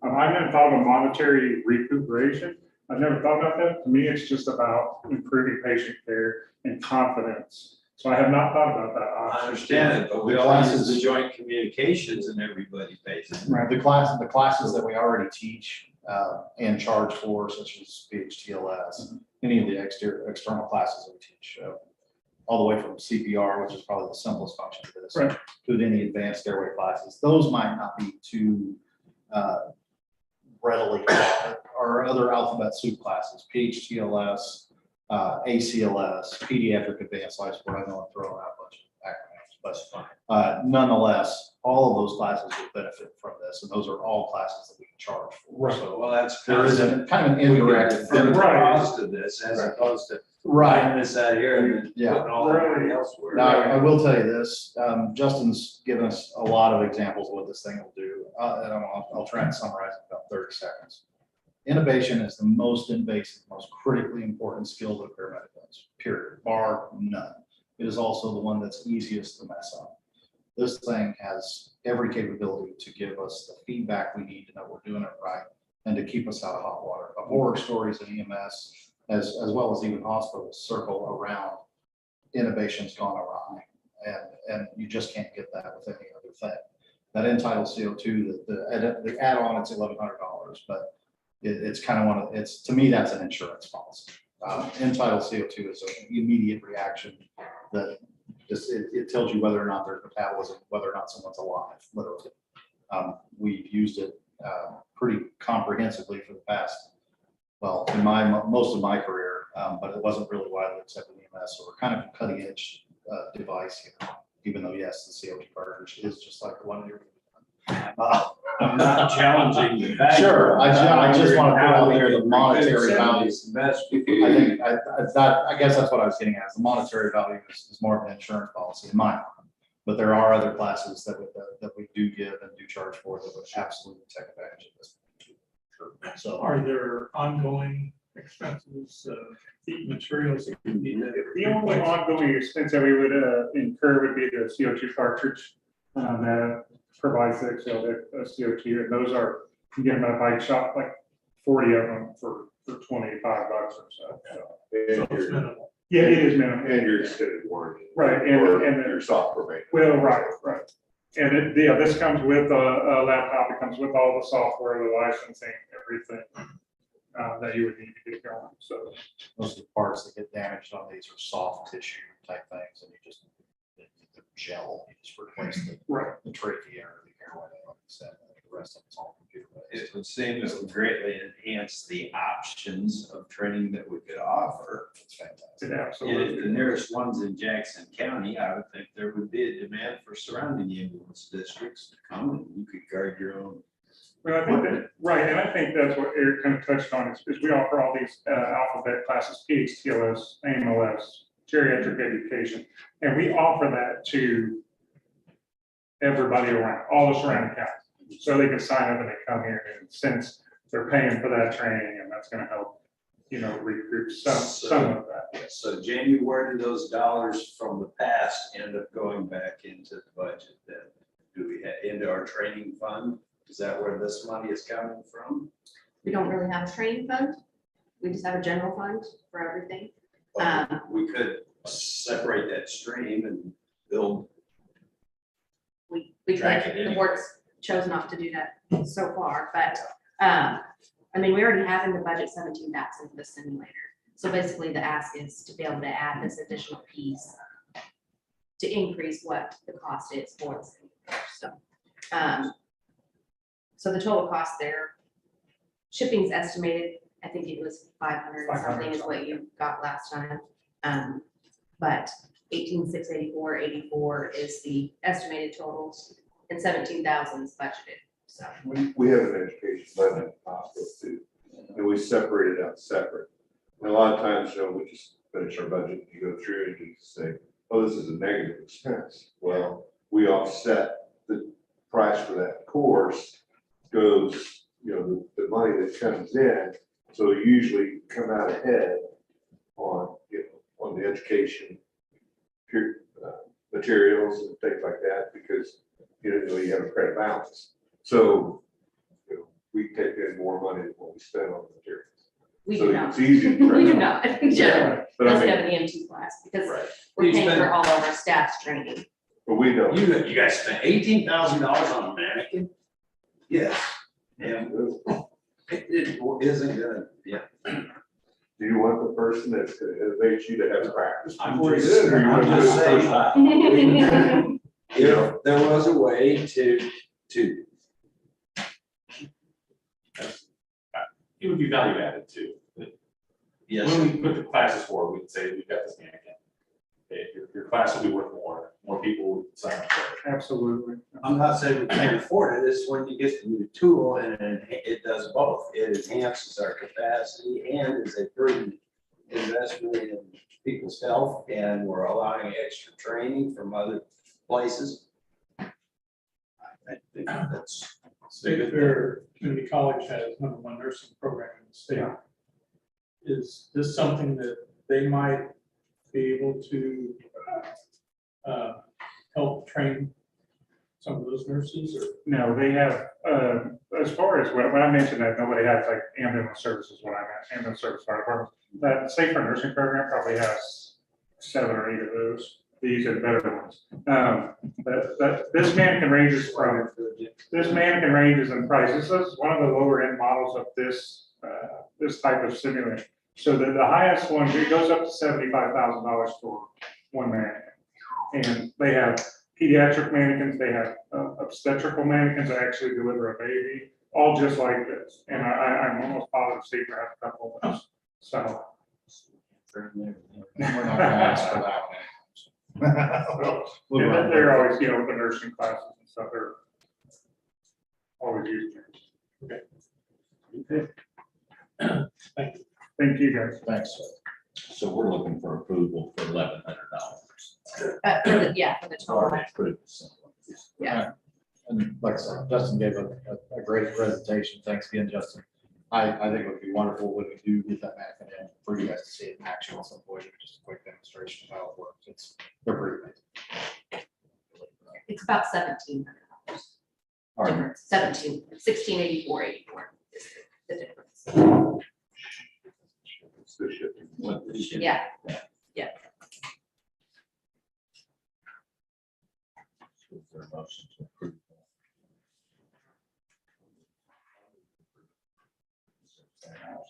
I've never thought of a monetary recuperation. I've never thought about that. To me, it's just about improving patient care and confidence. So I have not thought about that I option. understand it, but we all use the joint communications and everybody pays it. Right, the classes that we already teach and charge for, such as BHTLS, any of the external classes that we teach, all the way from CPR, which is probably the simplest function of this, Right. to any advanced airway classes. Those might not be too readily taught, or other alphabet soup classes, PHTLS, ACLS, Pediatric Advanced Life Support. I know I'm throwing out a bunch of acronyms, but nonetheless, all of those classes will benefit from this, and those are all classes that we can charge for. Right. So Well, that's there is a kind of an indirect defer the Right. cost of this as Right. opposed to right. buying this out here and then Yeah. putting all that money elsewhere. Now, I will tell you this, Justin's given us a lot of examples of what this thing will do, and I'll try and summarize in about 30 seconds. Intubation is the most invasive, most critically important skill that a paramedic does, period, bar none. It is also the one that's easiest to mess up. This thing has every capability to give us the feedback we need to know we're doing it right and to keep us out of hot water. The horror stories in EMS, as well as even hospitals, circle around innovations gone awry, and you just can't get that with any other thing. That entitled CO2, the add-on, it's $1,100, but it's kind of to me, that's an insurance policy. Entitled CO2 is an immediate reaction that just, it tells you whether or not there's metabolism, whether or not someone's alive, literally. We've used it pretty comprehensively for the past, well, in most of my career, but it wasn't really widely accepted in EMS, so we're kind of cutting edge device here, even though, yes, the COT cartridge is just like the one you're. I'm not challenging the value. Sure, I just want to put out there the How we monetary can value. recoup the best we I can. think, I guess that's what I was getting at, the monetary value is more of an insurance policy in my mind. But there are other classes that we do give and do charge for that would absolutely take advantage of this. So, Are there ongoing expenses, heat materials that you need to? The only ongoing expense that we would incur would be the CO2 cartridge that provides the CO2, and those are, you get them at a bike shop, like 40 of them for $25 or so. So it's minimal. Yeah, it is minimum. And your extended warranty. Right, Or and your software maintenance. well, right. And this comes with a laptop, it comes with all the software, the licensing, everything that you would need to get going, so. most of the parts that get damaged on these are soft tissue type things, and you just, the gel, you just replace the trachea or the airway, like I said, the rest of it's all computer based. It would seem it would greatly enhance the options of training that we could offer. It's fantastic. It If absolutely. the nearest one's in Jackson County, I would think there would be a demand for surrounding ambulance districts to come and you could guard your own. Well, I think that, right, and I think that's what Eric kind of touched on, is we offer all these alphabet classes, PHTLS, AMLS, geriatric education, and we offer that to everybody around, all the surrounding counties. So they can sign up and they come here, and since they're paying for that training, and that's gonna help, recruit some of that. So Jamie, where do those dollars from the past end up going back into the budget then? Do we have into our training fund? Is that where this money is coming from? We don't really have a training fund. We just have a general fund for everything. We could separate that stream and build. We could, Track it the anyway. board's chose not to do that so far, but, I mean, we already have in the budget 17,000 for the simulator. So basically the ask is to be able to add this additional piece to increase what the cost is for the simulator. So the total cost there, shipping's estimated, I think it was 500 or something is what you got last time. But 18,684.84 is the estimated total, and 17,000 is budgeted, so. We have an education budget in the hospital too, and we separate it out separate. And a lot of times, we just finish our budget, you go through and you say, oh, this is a negative expense. Well, we offset the price for that course goes, the money that comes in, so you usually come out ahead on, on the education materials and things like that, because you have a credit balance. So we take in more money than what we spend on the materials. We So do not. it's easy to We do track. not, generally, But I unless we mean, have an EMT class, because Right. we're You paying spend- for all of our staff's training. but we don't. You guys spent $18,000 on a mannequin? Yes. And it isn't gonna, yeah. Do you want the person that's gonna innovate you to have practice? I'm before you just, do it, or you I'm want to do just it saying, first? if there was a way to. It would be value added too. Yes. When we put the classes forward, we'd say, we've got this mannequin. Okay, your class will be worth more people would sign up for it. Absolutely. I'm not saying we can't afford it, it's when you get the new tool and it does both. It enhances our capacity and is a prudent investment in people's health, and we're allowing extra training from other places. I think that's. State Fair Community College has #1 nursing program in the state. Is this something that they might be able to help train some of those nurses, or? No, they have, as far as when I mentioned that, nobody has like ambulance services, what I meant, ambulance service fire department. That Safer Nursing Program probably has 7 or 8 of those. These are the better ones. But this mannequin ranges in price. This is one of the lower end models of this type of simulator. So the highest one, it goes up to $75,000 for one mannequin. And they have pediatric mannequins, they have obstetrical mannequins that actually deliver a baby, all just like this. And I'm almost positive Safer has a couple of those. So We're not gonna ask for that one. We'll And run then they're with it. always, you know, the nursing classes and stuff, they're always using it. Thank you, guys. Thanks. So we're looking for approval for $1,100. Yeah, for the total. Yeah. And like I said, Justin gave a great presentation. Thanks again, Justin. I think it would be wonderful when we do get that back in for you guys to see it in action at some point, just a quick demonstration of how it works. They're pretty amazing. It's about $1,700. Difference, 1684.84 is the difference. Yeah, yeah. Is there a motion to approve?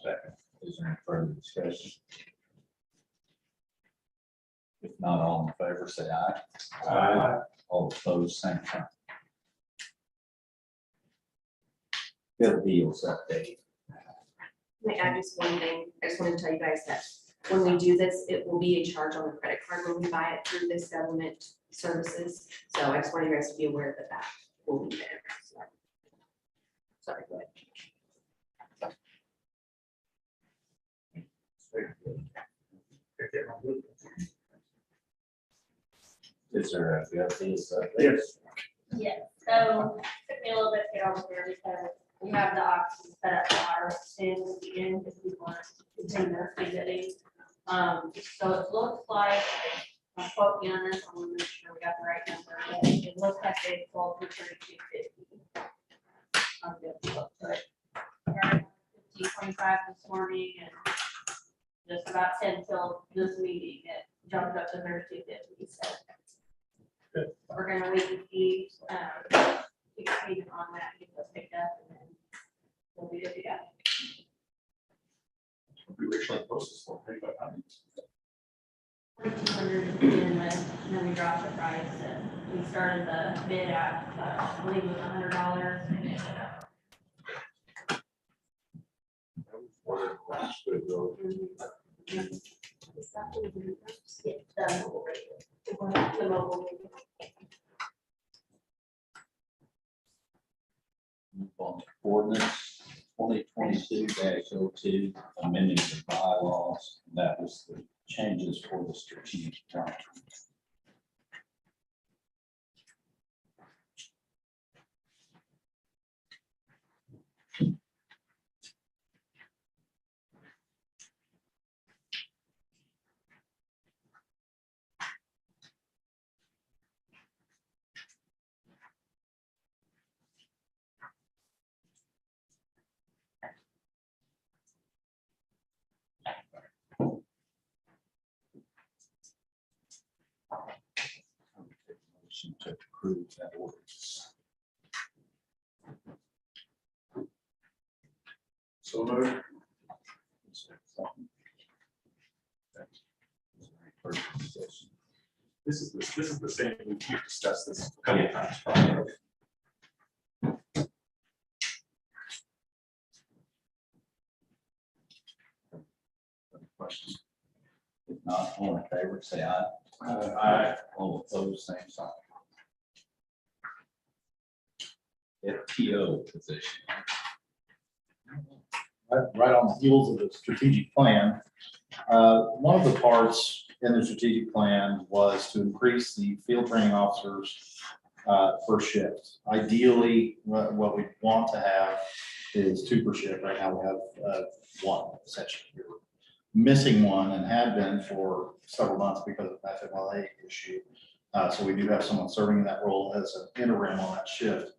Second. Is there any further discussion? If not, all in favor, say aye. Aye. All opposed, same sign. Gov Deals update. May I add just one thing? I just wanted to tell you guys that when we do this, it will be a charge on the credit card when we buy it through this government services. So I just want you guys to be aware that that will be there. Sorry, go ahead. Is there a Gov Deals update? Yes. Yes, so took me a little bit to get over here because we have the option set up for our stand at the end if we want to continue our visiting. So it looks like, quote me on this, I want to make sure we got the right number, but it looks like they sold for $32.50. I'm good to look good. 15.25 this morning and just about 10 till this meeting, it jumped up to $32.50. So we're gonna wait and see, we get paid on that, get those picked up, and then we'll be good to go. We originally posted for 3,500. 200 to begin with, and then we dropped the price, and we started the bid at, I believe it was $100. and it ended up- Is that what we did? Yeah, the mobile radio. The mobile radio. Move on to Ordinance 2022-02, amending the bylaws. That was the changes for the strategic plan. Motion to approve that ordinance. So moved. Is there a second? Is there any further discussion? This is the same, we've discussed this a couple of times prior. Any questions? If not, all in favor, say aye. Aye. All opposed, same sign. FTO position. Right on the heels of the strategic plan. One of the parts in the strategic plan was to increase the field training officers per shift. Ideally, what we want to have is 2 per shift. Right now we have 1 essentially. We're missing 1 and had been for several months because of the FMLA issue. So we do have someone serving in that role as an interim on that shift.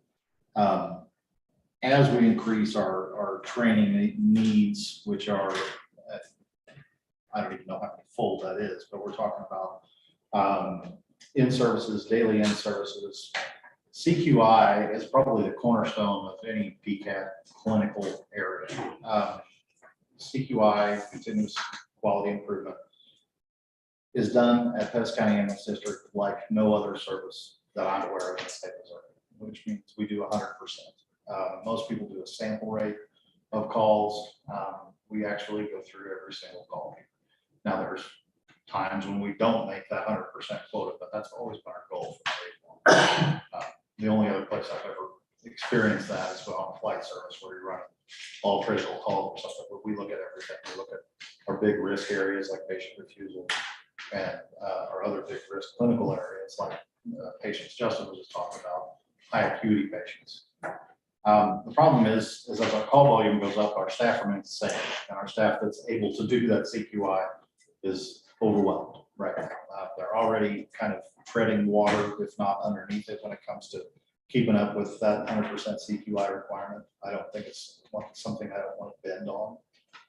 As we increase our training needs, which are, I don't even know how many fold that is, but we're talking about in services, daily in services. CQI is probably the cornerstone of any PCAD clinical area. CQI, continuous quality improvement, is done at Pettis County EMS District like no other service that I'm aware of in the state of Missouri, which means we do 100%. Most people do a sample rate of calls. We actually go through every single call. Now, there's times when we don't make that 100% quota, but that's always been our goal for very long. The only other place I've ever experienced that is on flight service, where you run all critical calls or something, where we look at everything. We look at our big risk areas like patient refusal and our other big risk clinical areas like patients Justin was just talking about, high acuity patients. The problem is as our call volume goes up, our staff remains the same, and our staff that's able to do that CQI is overwhelmed right now. They're already kind of treading water, if not underneath it, when it comes to keeping up with that 100% CQI requirement. I don't think it's something I don't want to bend on.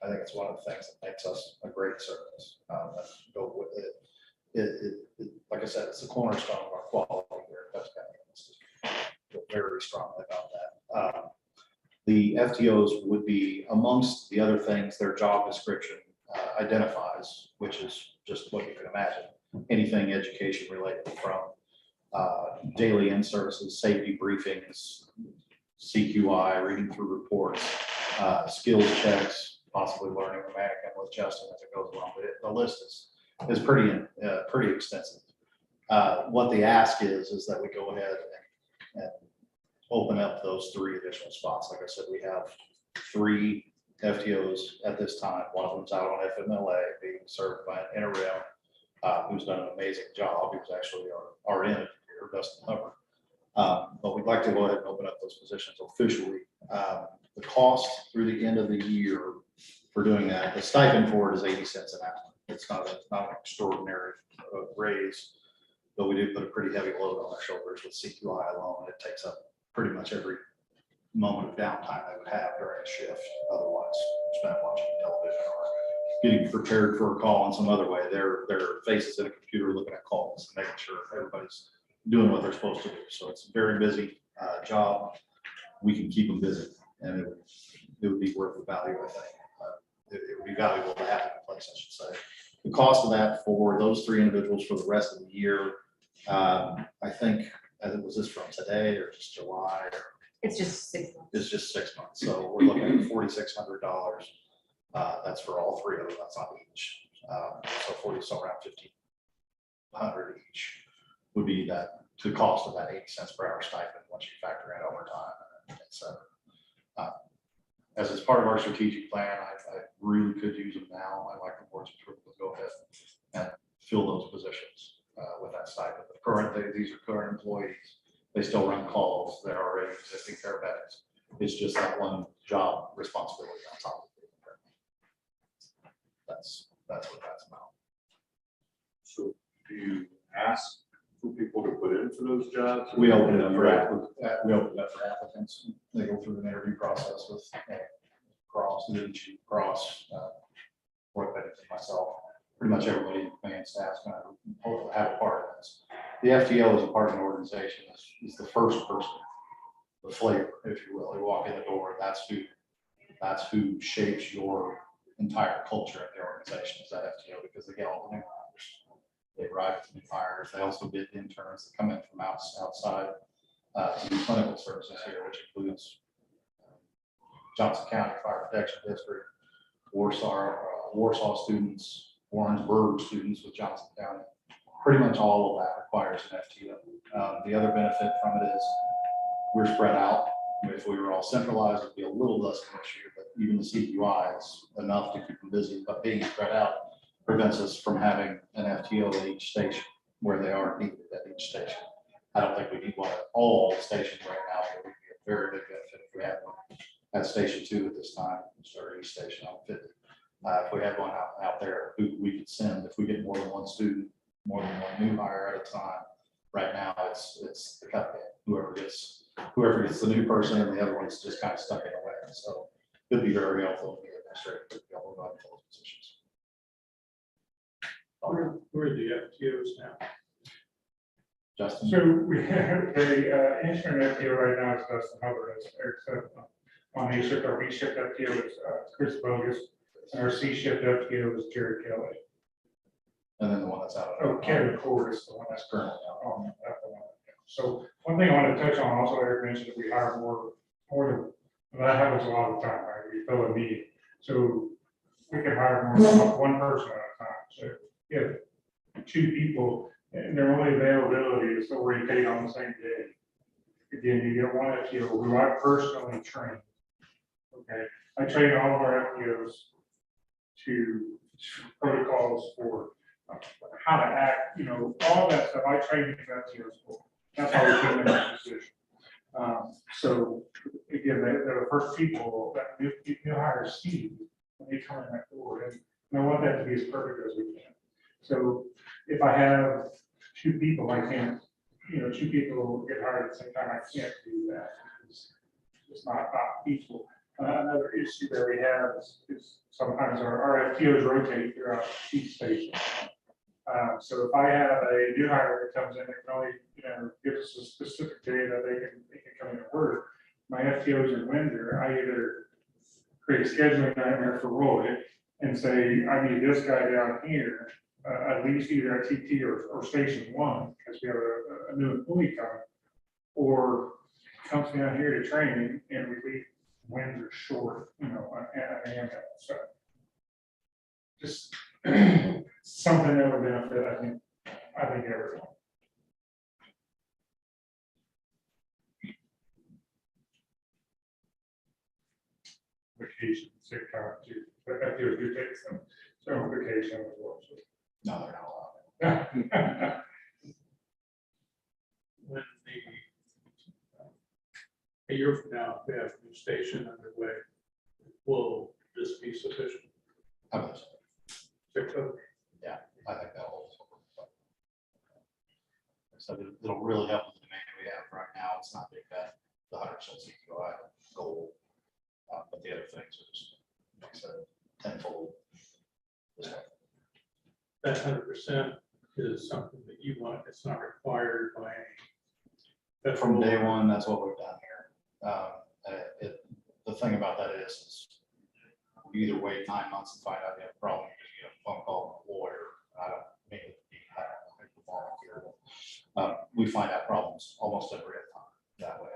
I think it's one of the things that makes us a great service. Go with it. Like I said, it's the cornerstone of our quality here. That's kind of very strongly about that. The FTOs would be amongst the other things their job description identifies, which is just what you can imagine. Anything education related, from daily in services, safety briefings, CQI, reading through reports, skills checks, possibly learning romantic and with Justin as it goes along. But the list is pretty extensive. What the ask is that we go ahead and open up those 3 additional spots. Like I said, we have 3 FTOs at this time. One of them's out on FMLA being served by an interim who's done an amazing job. He was actually our in here, Dustin Hubbard. But we'd like to go ahead and open up those positions officially. The cost through the end of the year for doing that, the stipend for it is 80 cents an hour. It's not an extraordinary raise, but we do put a pretty heavy load on our shoulders with CQI alone. It takes up pretty much every moment of downtime they would have during a shift. Otherwise, spent watching television or getting prepared for a call in some other way. Their faces in a computer looking at calls and making sure everybody's doing what they're supposed to do. So it's a very busy job. We can keep them busy, and it would be worth the value, I think. It would be valuable to have it in place, I should say. The cost of that for those 3 individuals for the rest of the year, I think, was this from today or just July? It's just 6 months. It's just 6 months. So we're looking at $4,600. That's for all 3 of them. That's not each. So around $1,500 each would be the cost of that 80 cents per hour stipend once you factor in overtime, etc. As it's part of our strategic plan, I really could use them now. I like the board's approval to go ahead and fill those positions with that stipend. But currently, these are current employees. They still run calls. They're already existing paramedics. It's just that one job responsibility on top of it. That's what that's about. So do you ask for people to put in for those jobs? We open it up for applicants. They go through an interview process with Cross, Roy Pettis, and myself. Pretty much everybody in the command staff is going to have a part of this. The FTO as a part of an organization is the first person, the flavor, if you will. You walk in the door, that's who shapes your entire culture at the organization, is that FTO, because they get all the new hires. They arrive with new hires. They also get interns that come in from outside to do clinical services here, which includes Johnson County Fire Protection District, Warsaw students, Warrensburg students with Johnson County. Pretty much all of that requires an FTO. The other benefit from it is we're spread out. If we were all centralized, it'd be a little less of an issue, but even the CQI is enough to keep them busy. But being spread out prevents us from having an FTO at each station where they are needed at each station. I don't think we need one at all stations right now, but it would be a very big benefit if we had one at Station 2 at this time, or East Station on 50. If we had one out there, who we could send, if we get more than one student, more than one new hire at a time. Right now, it's the cupcake. Whoever gets the new person, and the other one's just kind of stuck in a way. So it'd be very helpful to the administrator to be able to run those positions. Where are the FTOs now? Justin? So we have the interim FTO right now is Dustin Hubbard. On A shift, our B shift FTO is Chris Bogus, and our C shift FTO is Jared Kelly. And then the one that's out. Oh, Kevin Cord is the one that's currently out. on that one. So one thing I want to touch on also, Eric mentioned that we hire more than, that happens a lot of the time, right? We fill a need. So we can hire more than one person at a time So if two people and their only availability is to orientate on the same day, again, you get one FTO who I personally train. Okay, I train all of our FTOs to protocols for how to act, all that stuff. I train these FTOs for. That's how we put them in that position. So again, they're the first people that you hire Steve when they come in that door, and I want that to be as perfect as we can. So if I have two people, I can't, two people get hired at the same time, I can't do that. It's not equal. Another issue that we have is sometimes our FTOs rotate throughout each station. So if I have a new hire that comes in, they can only, give us a specific day that they can come in and work. My FTOs in Windsor, I either create a scheduling nightmare for Roy and say, I need this guy down here, at least either at TT or Station 1, because we have a new employee coming, or comes down here to training and we leave Windsor short, at an ambulance. So just something that would benefit, I think everyone. Vacation, sick time too, but that do take some vacation as well. So. No, they're not allowed. When a year from now, if we have a new station underway, will this be sufficient? How much? Yeah, I think that holds. So it'll really help with the demand we have right now. It's not big, the 100% CQI goal. But the other things are just, like I said, tenfold. That 100% is something that you want, it's not required by any. From day one, that's what we've done here. The thing about that is you either wait 9 months and find out you have a problem, because you get a phone call from a lawyer. I don't mean to be volunteer. We find out problems almost every time that way.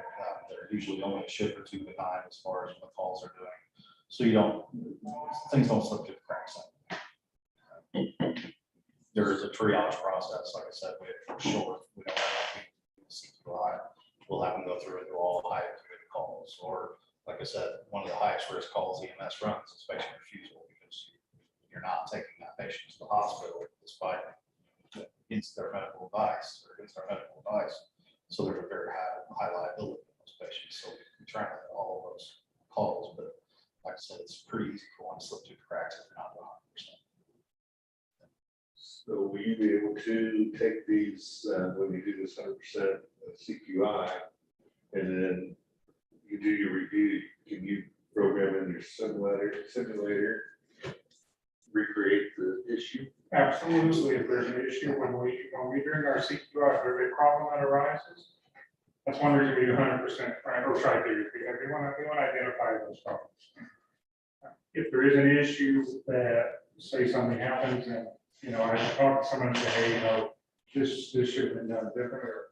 They're usually only a shift or two at a time as far as what calls are doing. So things don't slip through the cracks. There is a triage process. Like I said, for sure, we don't have CQI. We'll have them go through and do all the high acuity calls, or like I said, one of the highest risk calls EMS runs is patient refusal, because you're not taking that patient to the hospital despite against their medical advice or against our medical advice. So there's a very high liability in those patients. So we try to get all of those calls, but like I said, it's pretty easy for one to slip through the cracks if you're not 100%. So will you be able to take these, when you do this 100% CQI, and then you do your review, can you program in your simulator, recreate the issue? Absolutely. If there's an issue when we during our CQI, if there's a problem that arises, that's one reason we do 100%, right? Or try to do it, because we want to identify those problems. If there is an issue that, say something happens and, I talk to someone and say, hey, this should have been done different, or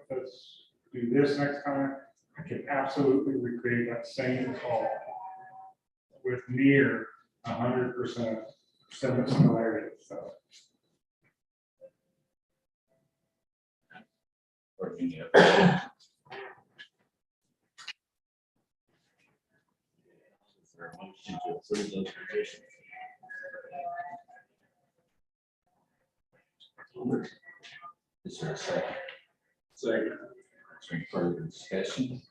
let's do this next time, I can absolutely recreate that same call with near 100% similarity. So. Or any other. Is there a motion to approve those conditions? Is there a second? Second. Is there any further discussion?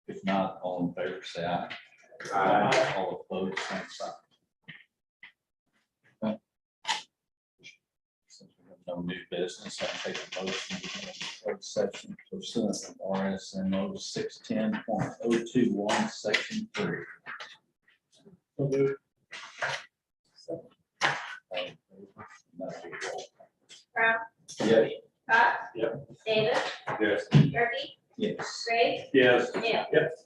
If not, all in favor, say aye. Aye. All opposed, same sign. Okay. Since we have no new business, I'll take a motion to go into closed session pursuant to RSMo 610.021, section 3. Brown, Yes. Cox. Yep. Davis, Yes. Gerke, Yes. Graves, Yes. Nail. Yep.